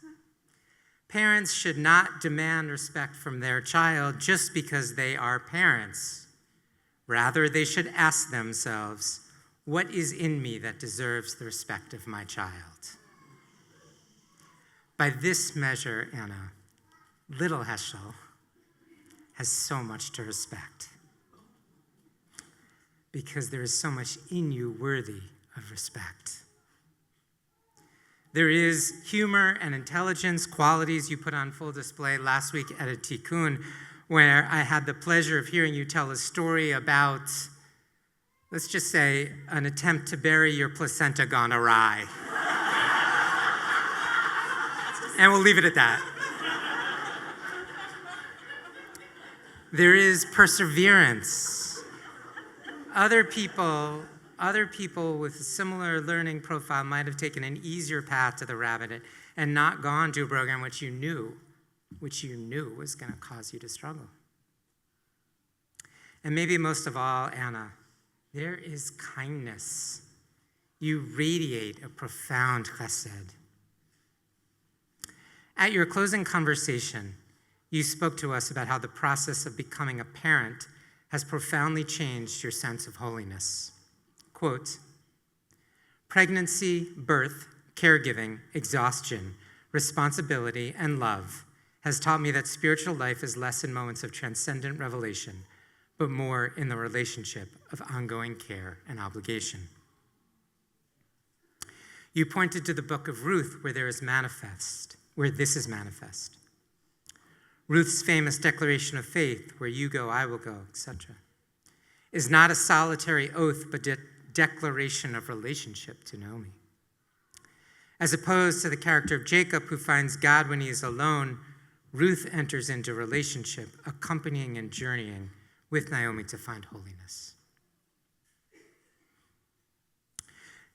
parents should not demand respect from their child just because they are parents. Rather, they should ask themselves, what is in me that deserves the respect of my child? By this measure, Anna, little Heschel has so much to respect because there is so much in you worthy of respect. There is humor and intelligence, qualities you put on full display last week at a tikkun, where I had the pleasure of hearing you tell a story about, let's just say, an attempt to bury your placenta gone awry. And we'll leave it at that. There is perseverance. Other people with a similar learning profile might have taken an easier path to the rabbit and not gone to a program which you knew was going to cause you to struggle. And maybe most of all, Anna, there is kindness. You radiate a profound chesed. At your closing conversation, you spoke to us about how the process of becoming a parent has profoundly changed your sense of holiness. Quote, pregnancy, birth, caregiving, exhaustion, responsibility, and love has taught me that spiritual life is less in moments of transcendent revelation, but more in the relationship of ongoing care and obligation. You pointed to the book of Ruth where this is manifest. Ruth's famous declaration of faith, where you go, I will go, etc., is not a solitary oath, but declaration of relationship to Naomi. As opposed to the character of Jacob, who finds God when he is alone, Ruth enters into relationship, accompanying and journeying with Naomi to find holiness.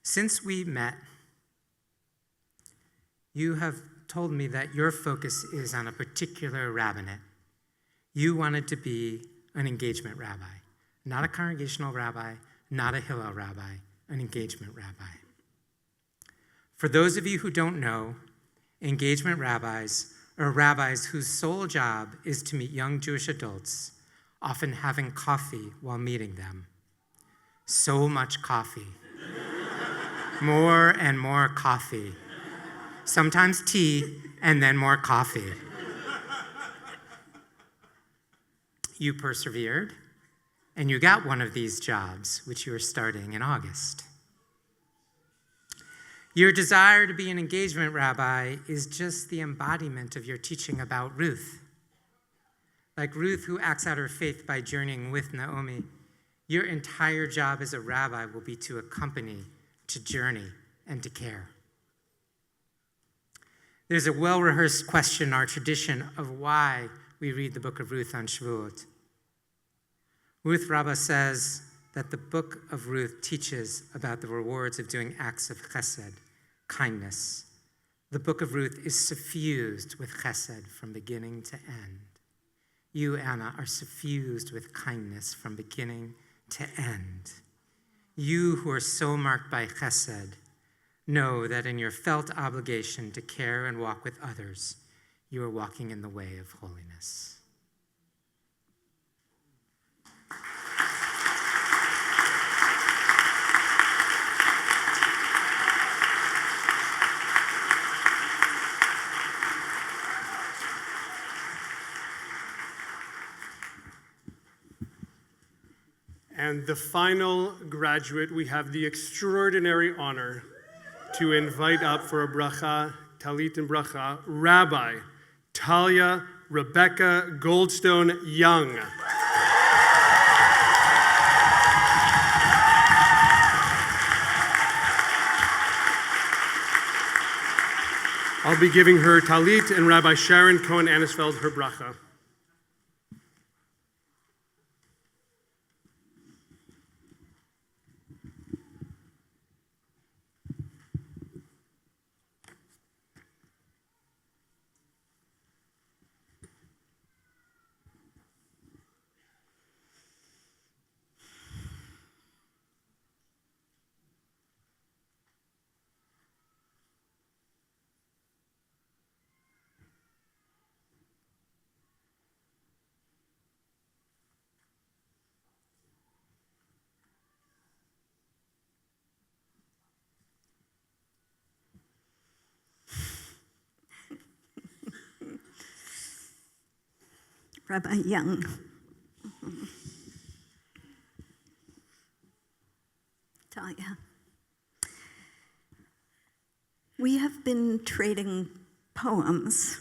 Since we met, you have told me that your focus is on a particular rabbinate. You wanted to be an engagement rabbi, not a congregational rabbi, not a Hillel rabbi, an engagement rabbi. For those of you who don't know, engagement rabbis are rabbis whose sole job is to meet young Jewish adults, often having coffee while meeting them. So much coffee. More and more coffee. Sometimes tea, and then more coffee. You persevered, and you got one of these jobs, which you are starting in August. Your desire to be an engagement rabbi is just the embodiment of your teaching about Ruth. Like Ruth, who acts out her faith by journeying with Naomi, your entire job as a rabbi will be to accompany, to journey, and to care. There's a well-rehearsed question in our tradition of why we read the book of Ruth on Shavuot. Ruth Rabbah says that the book of Ruth teaches about the rewards of doing acts of chesed, kindness. The book of Ruth is suffused with chesed from beginning to end. You, Anna, are suffused with kindness from beginning to end. You who are so marked by chesed, know that in your felt obligation to care and walk with others, you are walking in the way of holiness. And the final graduate, we have the extraordinary honor to invite up for a bracha, talit and bracha, Rabbi Talia Rebecca Goldstone Young. I'll be giving her talit and Rabbi Sharon Cohen-Anisfeld her bracha. Rabbi Young. Talia. We have been trading poems,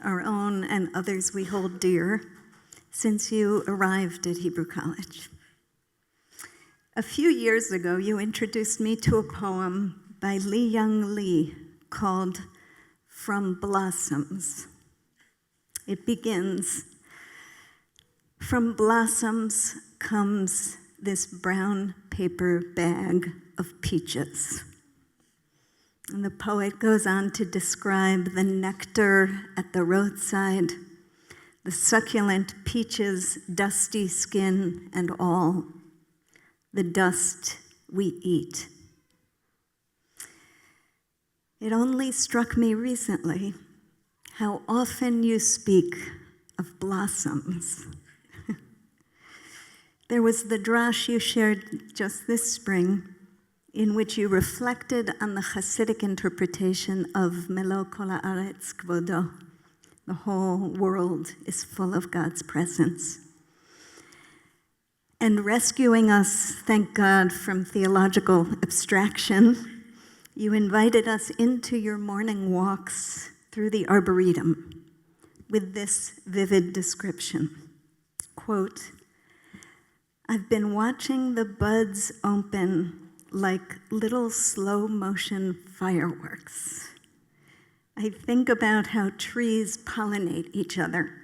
our own and others we hold dear, since you arrived at Hebrew College. A few years ago, you introduced me to a poem by Li Young Lee called From Blossoms. It begins, "From blossoms comes this brown paper bag of peaches." And the poet goes on to describe the nectar at the roadside, the succulent peaches' dusty skin and all, the dust we eat. It only struck me recently how often you speak of blossoms. There was the drash you shared just this spring, in which you reflected on the Hasidic interpretation of Melo kol haaretz kvodo. The whole world is full of God's presence. And rescuing us, thank God, from theological abstraction, you invited us into your morning walks through the Arboretum with this vivid description. Quote, "I've been watching the buds open like little slow motion fireworks. I think about how trees pollinate each other,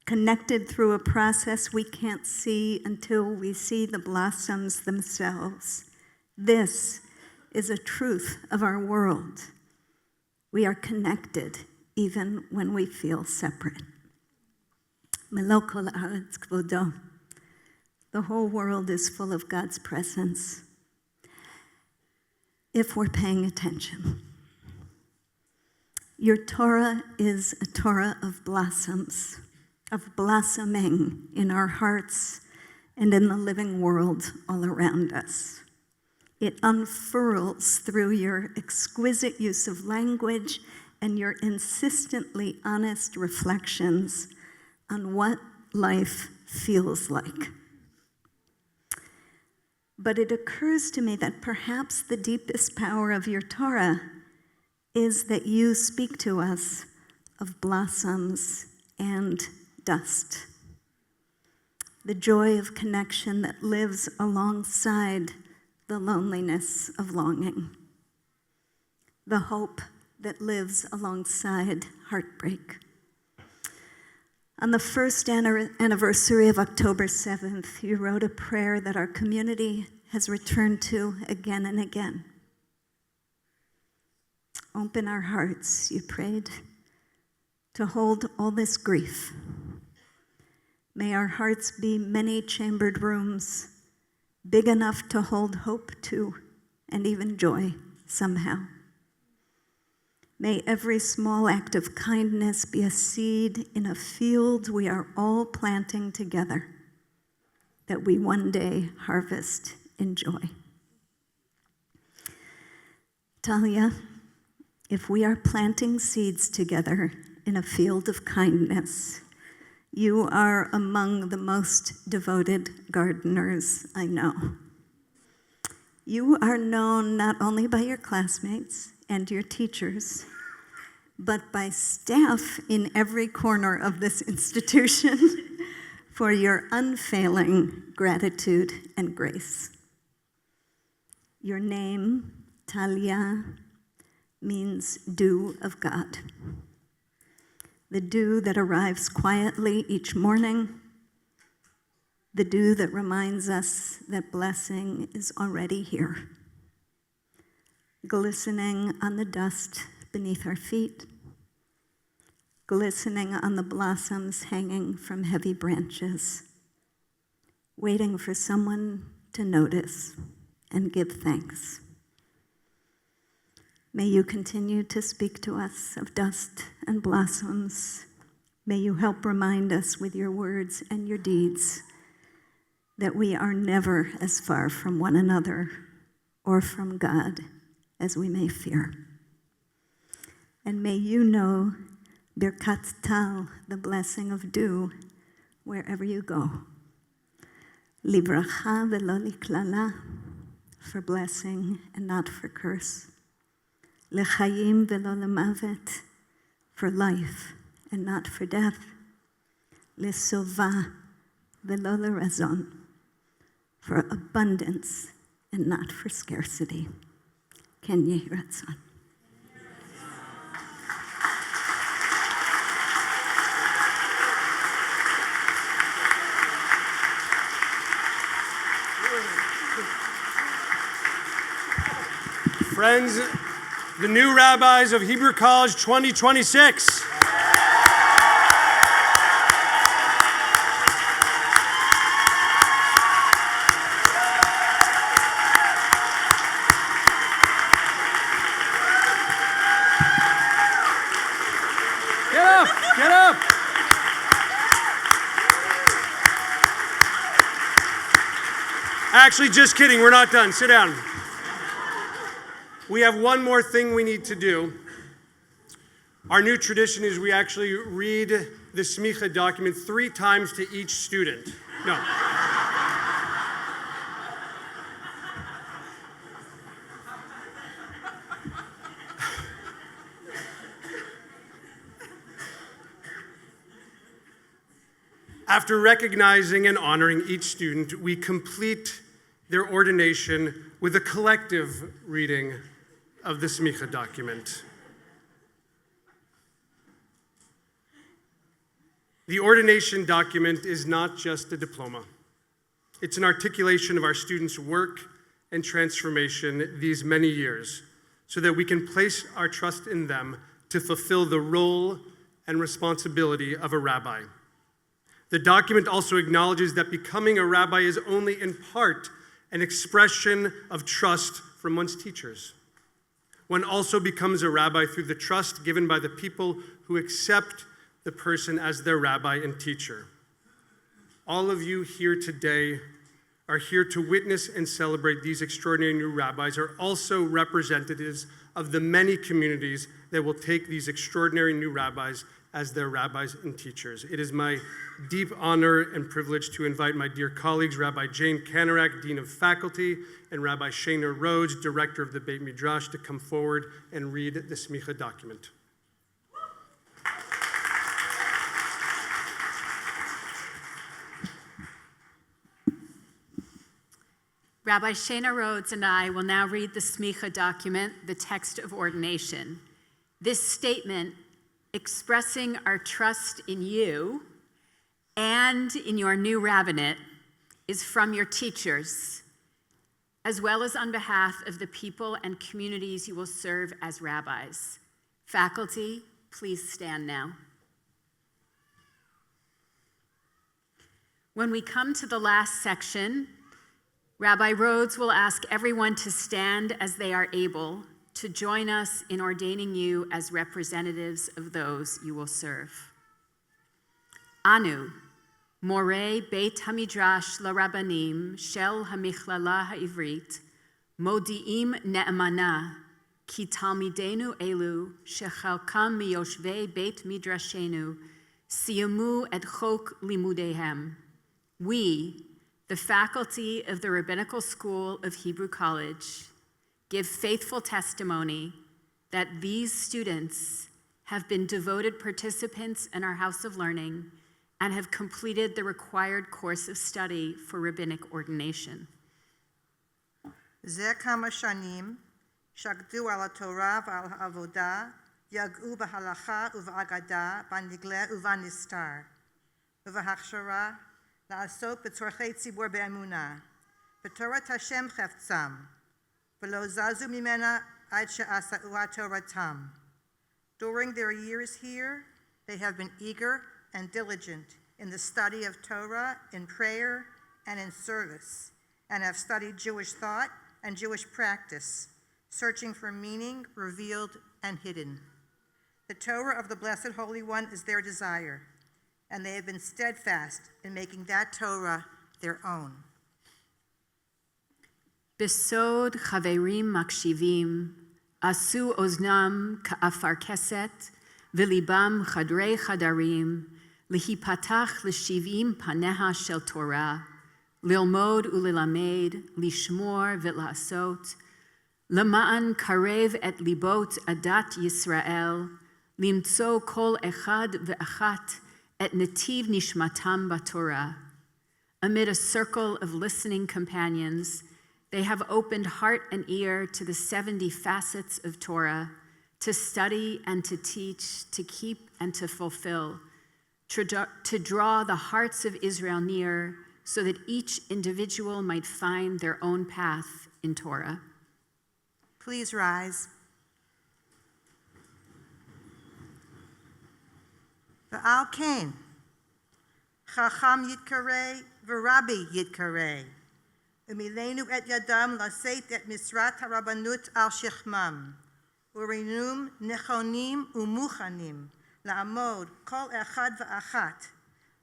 connected through a process we can't see until we see the blossoms themselves. This is a truth of our world. We are connected even when we feel separate. Melo kol haaretz kvodo. The whole world is full of God's presence if we're paying attention. Your Torah is a Torah of blossoms, of blossoming in our hearts and in the living world all around us. It unfurls through your exquisite use of language and your insistently honest reflections on what life feels like. But it occurs to me that perhaps the deepest power of your Torah is that you speak to us of blossoms and dust. The joy of connection that lives alongside the loneliness of longing. The hope that lives alongside heartbreak. On the first anniversary of October 7th, you wrote a prayer that our community has returned to again and again. Open our hearts, you prayed, to hold all this grief. May our hearts be many-chambered rooms, big enough to hold hope to, and even joy somehow. May every small act of kindness be a seed in a field we are all planting together, that we one day harvest in joy. Talia, if we are planting seeds together in a field of kindness, you are among the most devoted gardeners I know. You are known not only by your classmates and your teachers, but by staff in every corner of this institution for your unfailing gratitude and grace. Your name, Talia, means dew of God. The dew that arrives quietly each morning, the dew that reminds us that blessing is already here, glistening on the dust beneath our feet, glistening on the blossoms hanging from heavy branches, waiting for someone to notice and give thanks. May you continue to speak to us of dust and blossoms. May you help remind us with your words and your deeds that we are never as far from one another or from God as we may fear. And may you know Birkat Tal, the blessing of dew, wherever you go. Livracha velo liklala, for blessing and not for curse. Lechayim velo lemavet, for life and not for death. Lesova velo lerazon, for abundance and not for scarcity. Ken Yehi Ratzon. Friends, the new rabbis of Hebrew College 2026. Get up! Actually, just kidding, we're not done. Sit down. We have one more thing we need to do. Our new tradition is we actually read the smicha document 3 times to each student. No. After recognizing and honoring each student, we complete their ordination with a collective reading of the smicha document. The ordination document is not just a diploma. It's an articulation of our students' work and transformation these many years so that we can place our trust in them to fulfill the role and responsibility of a rabbi. The document also acknowledges that becoming a rabbi is only in part an expression of trust from one's teachers. One also becomes a rabbi through the trust given by the people who accept the person as their rabbi and teacher. All of you here today are here to witness and celebrate these extraordinary new rabbis, are also representatives of the many communities that will take these extraordinary new rabbis as their rabbis and teachers. It is my deep honor and privilege to invite my dear colleagues, Rabbi Jane Kanarak, Dean of Faculty, and Rabbi Shana Rhodes, Director of the Beit Midrash, to come forward and read the smicha document. Rabbi Shana Rhodes and I will now read the smicha document, the text of ordination. This statement, expressing our trust in you and in your new rabbinate, is from your teachers, as well as on behalf of the people and communities you will serve as rabbis. Faculty, please stand now. When we come to the last section, Rabbi Rhodes will ask everyone to stand as they are able to join us in ordaining you as representatives of those you will serve. Anu, Morei Beit HaMidrash LaRabbanim Shel HaMichlala HaIvrit, Modi'im Ne'emana, Ki Talmidenu Elu, Shechalkam Miyoshvei Beit Midrashenu, Siyamu Et Chok Limudehem. We, the faculty of the Rabbinical School of Hebrew College, give faithful testimony that these students have been devoted participants in our House of Learning and have completed the required course of study for rabbinic ordination. זה כמה שנים שקדו על התורה ועל העבודה, יגעו בהלכה ובאגדה, בנגלה ובנסתר, ובהכשרה לעסוק בצורכי ציבור באמונה, בתורת השם חפצם, ולא זזו ממנה עד שעשו תורתם. During their years here, they have been eager and diligent in the study of Torah, in prayer, and in service, and have studied Jewish thought and Jewish practice, searching for meaning revealed and hidden. The Torah of the Blessed Holy One is their desire, and they have been steadfast in making that Torah their own. Besod chaverim makshivim, asu oznam ka'afar keset, v'libam chadrei chadarim, lihipatach l'shivim paneha shel Torah, lilmod ulilamed, lishmor v'lasot, lema'an karev et libot adat Yisrael, limtso kol echad ve'achat et nativ nishmatam b'Torah. Amid a circle of listening companions, they have opened heart and ear to the 70 facets of Torah, to study and to teach, to keep and to fulfill, to draw the hearts of Israel near so that each individual might find their own path in Torah. Please rise. V'al kain, Chacham Yitkare, v'Rabbi Yitkare, Umilenu et yadam laseit et misrat harabanut al shechmam, urinum nechonim umuchanim, la'amod kol echad v'achat,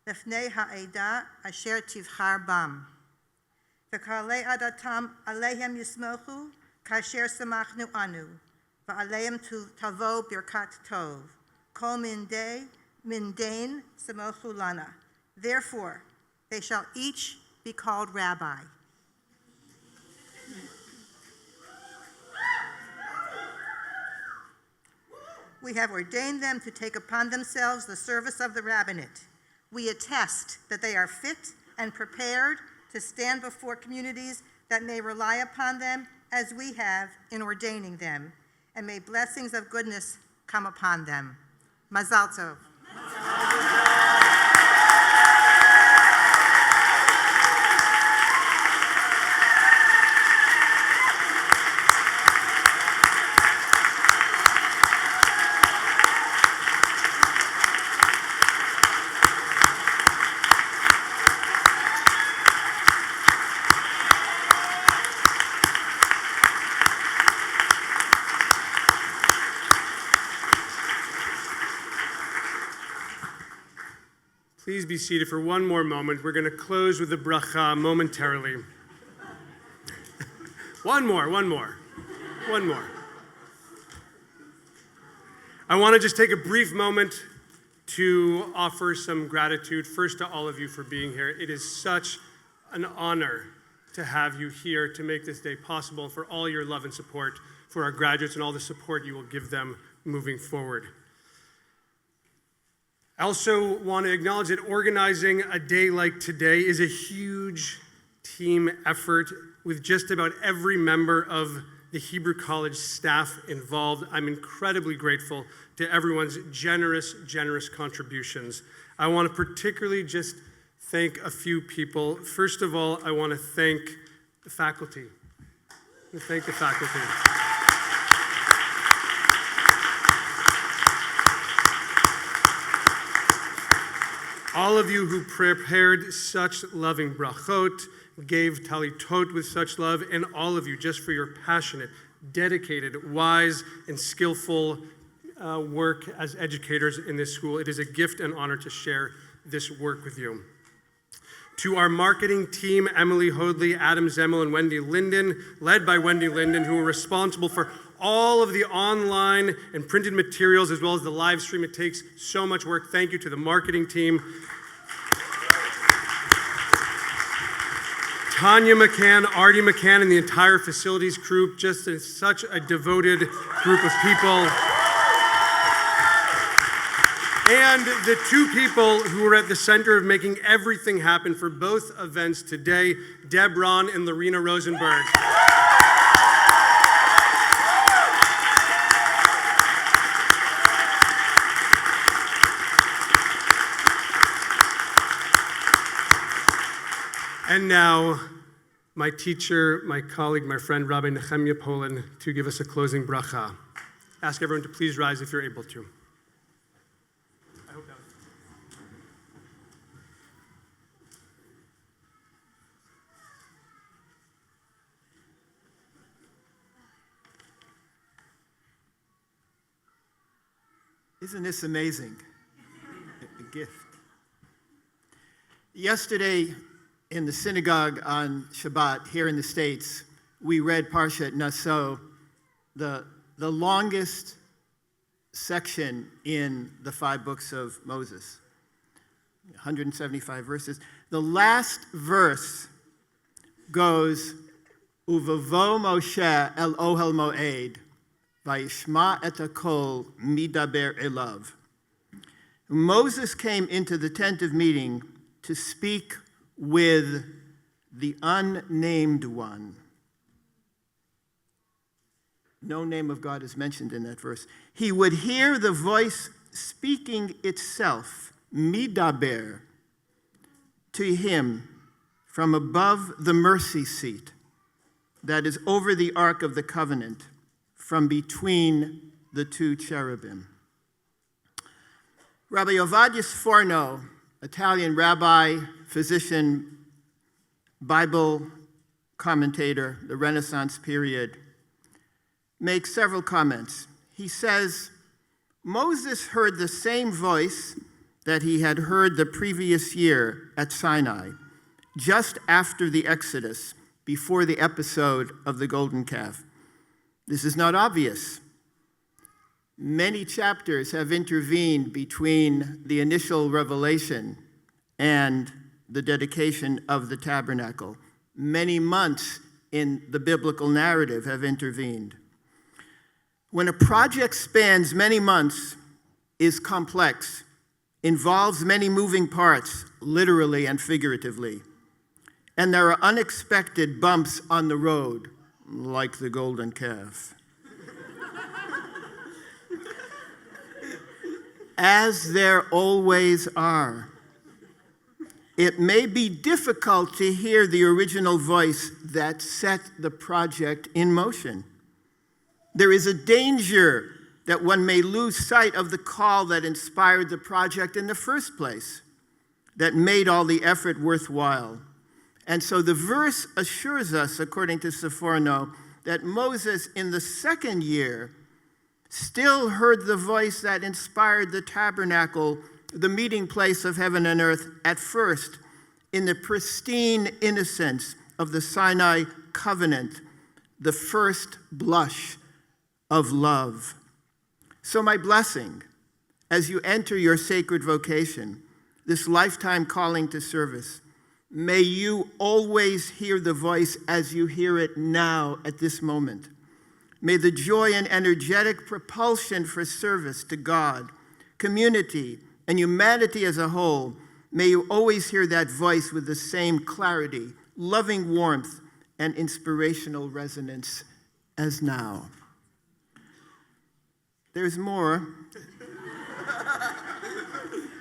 lefnei ha'eda asher tivchar bam. V'karlei adatam alehem yismochu, kasher samachnu anu, v'alehem tavo birkat tov, kol mindain samochu lana. Therefore, they shall each be called rabbi. We have ordained them to take upon themselves the service of the rabbinate. We attest that they are fit and prepared to stand before communities that may rely upon them as we have in ordaining them, and may blessings of goodness come upon them. Mazal tov. be seated for one more moment. We're going to close with the bracha momentarily. One more. I want to just take a brief moment to offer some gratitude, first to all of you for being here. It is such an honor to have you here to make this day possible, for all your love and support for our graduates and all the support you will give them moving forward. I also want to acknowledge that organizing a day like today is a huge team effort with just about every member of the Hebrew College staff involved. I'm incredibly grateful to everyone's generous contributions. I want to particularly just thank a few people. First of all, I want to thank the faculty. All of you who prepared such loving brachot, gave talitot with such love, and all of you just for your passionate, dedicated, wise, and skillful work as educators in this school. It is a gift and honor to share this work with you. To our marketing team, Emily Hoadley, Adam Zemmel, and Wendy Linden, led by Wendy Linden, who are responsible for all of the online and printed materials as well as the live stream. It takes so much work. Thank you to the marketing team. Tanya McCann, Artie McCann, and the entire facilities group, just such a devoted group of people. And the two people who were at the center of making everything happen for both events today, Deb Ron and Lorena Rosenberg. And now, my teacher, my colleague, my friend, Rabbi Nehemiah Poland, to give us a closing bracha. Ask everyone to please rise if you're able to. Isn't this amazing? A gift. Yesterday in the synagogue on Shabbat here in the States, we read Parshat Naso, the longest section in the 5 books of Moses, 175 verses. The last verse goes, Uvavo Moshe el Ohel Moed, Vayishma et hakol midaber elav. Moses came into the tent of meeting to speak with the unnamed one. No name of God is mentioned in that verse. He would hear the voice speaking itself, midaber, to him from above the mercy seat that is over the Ark of the Covenant, from between the 2 cherubim. Rabbi Ovadia Sforno, Italian rabbi, physician, Bible commentator, the Renaissance period, makes several comments. He says, Moses heard the same voice that he had heard the previous year at Sinai, just after the Exodus, before the episode of the golden calf. This is not obvious. Many chapters have intervened between the initial revelation and the dedication of the tabernacle. Many months in the biblical narrative have intervened. When a project spans many months, is complex, involves many moving parts, literally and figuratively, and there are unexpected bumps on the road, like the golden calf. As there always are, it may be difficult to hear the original voice that set the project in motion. There is a danger that one may lose sight of the call that inspired the project in the first place, that made all the effort worthwhile. And so the verse assures us, according to Sforno, that Moses in the second year still heard the voice that inspired the tabernacle the meeting place of heaven and earth, at first in the pristine innocence of the Sinai covenant, the first blush of love. So my blessing, as you enter your sacred vocation, this lifetime calling to service, may you always hear the voice as you hear it now at this moment. May the joy and energetic propulsion for service to God, community, and humanity as a whole, may you always hear that voice with the same clarity, loving warmth, and inspirational resonance as now. There's more.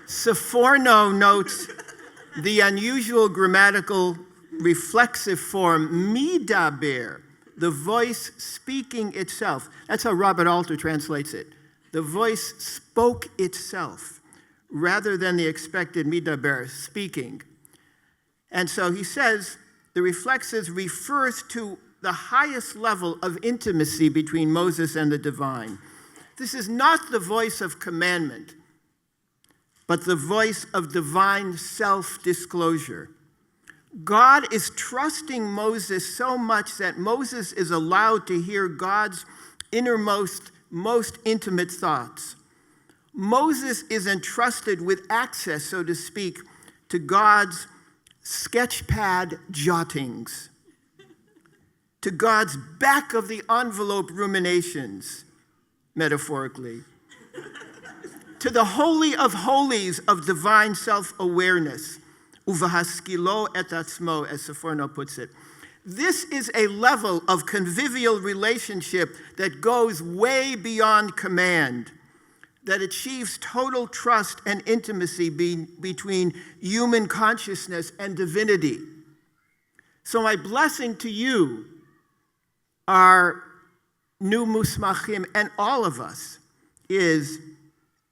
Seforno notes the unusual grammatical reflexive form midaber, the voice speaking itself. That's how Robert Alter translates it. The voice spoke itself rather than the expected midaber, speaking. And so he says the reflexive refers to the highest level of intimacy between Moses and the divine. This is not the voice of commandment, but the voice of divine self-disclosure. God is trusting Moses so much that Moses is allowed to hear God's innermost, most intimate thoughts. Moses is entrusted with access, so to speak, to God's sketchpad jottings, to God's back of the envelope ruminations, metaphorically, to the holy of holies of divine self-awareness, uvahaskilo et atzmo, as Seforno puts it. This is a level of convivial relationship that goes way beyond command, that achieves total trust and intimacy between human consciousness and divinity. So my blessing to you, our new musmachim, and all of us, is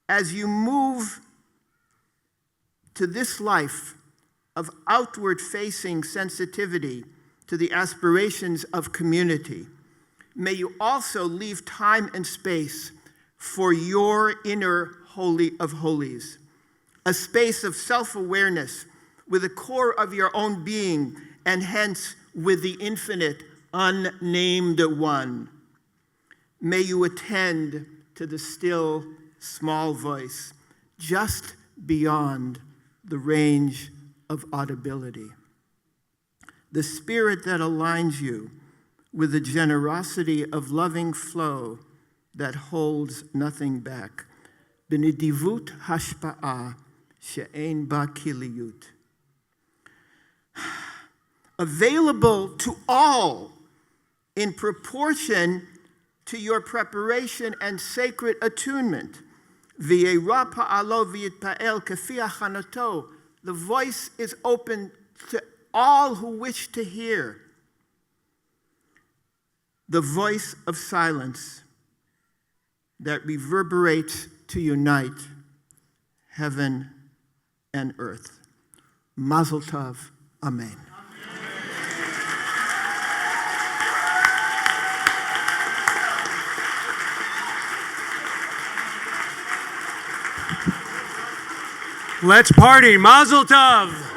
as you move to this life of outward-facing sensitivity to the aspirations of community, may you also leave time and space for your inner holy of holies, a space of self-awareness with the core of your own being, and hence with the infinite, unnamed one. May you attend to the still, small voice, just beyond the range of audibility. The spirit that aligns you with the generosity of loving flow that holds nothing back. B'nedivut hashpa'ah she'ein ba kiliyut. Available to all in proportion to your preparation and sacred attunement. V'yera pa'alo v'yitpa'el kefi achanato. The voice is open to all who wish to hear. The voice of silence that reverberates to unite heaven and earth. Mazel tov. Amen. Let's party. Mazel tov.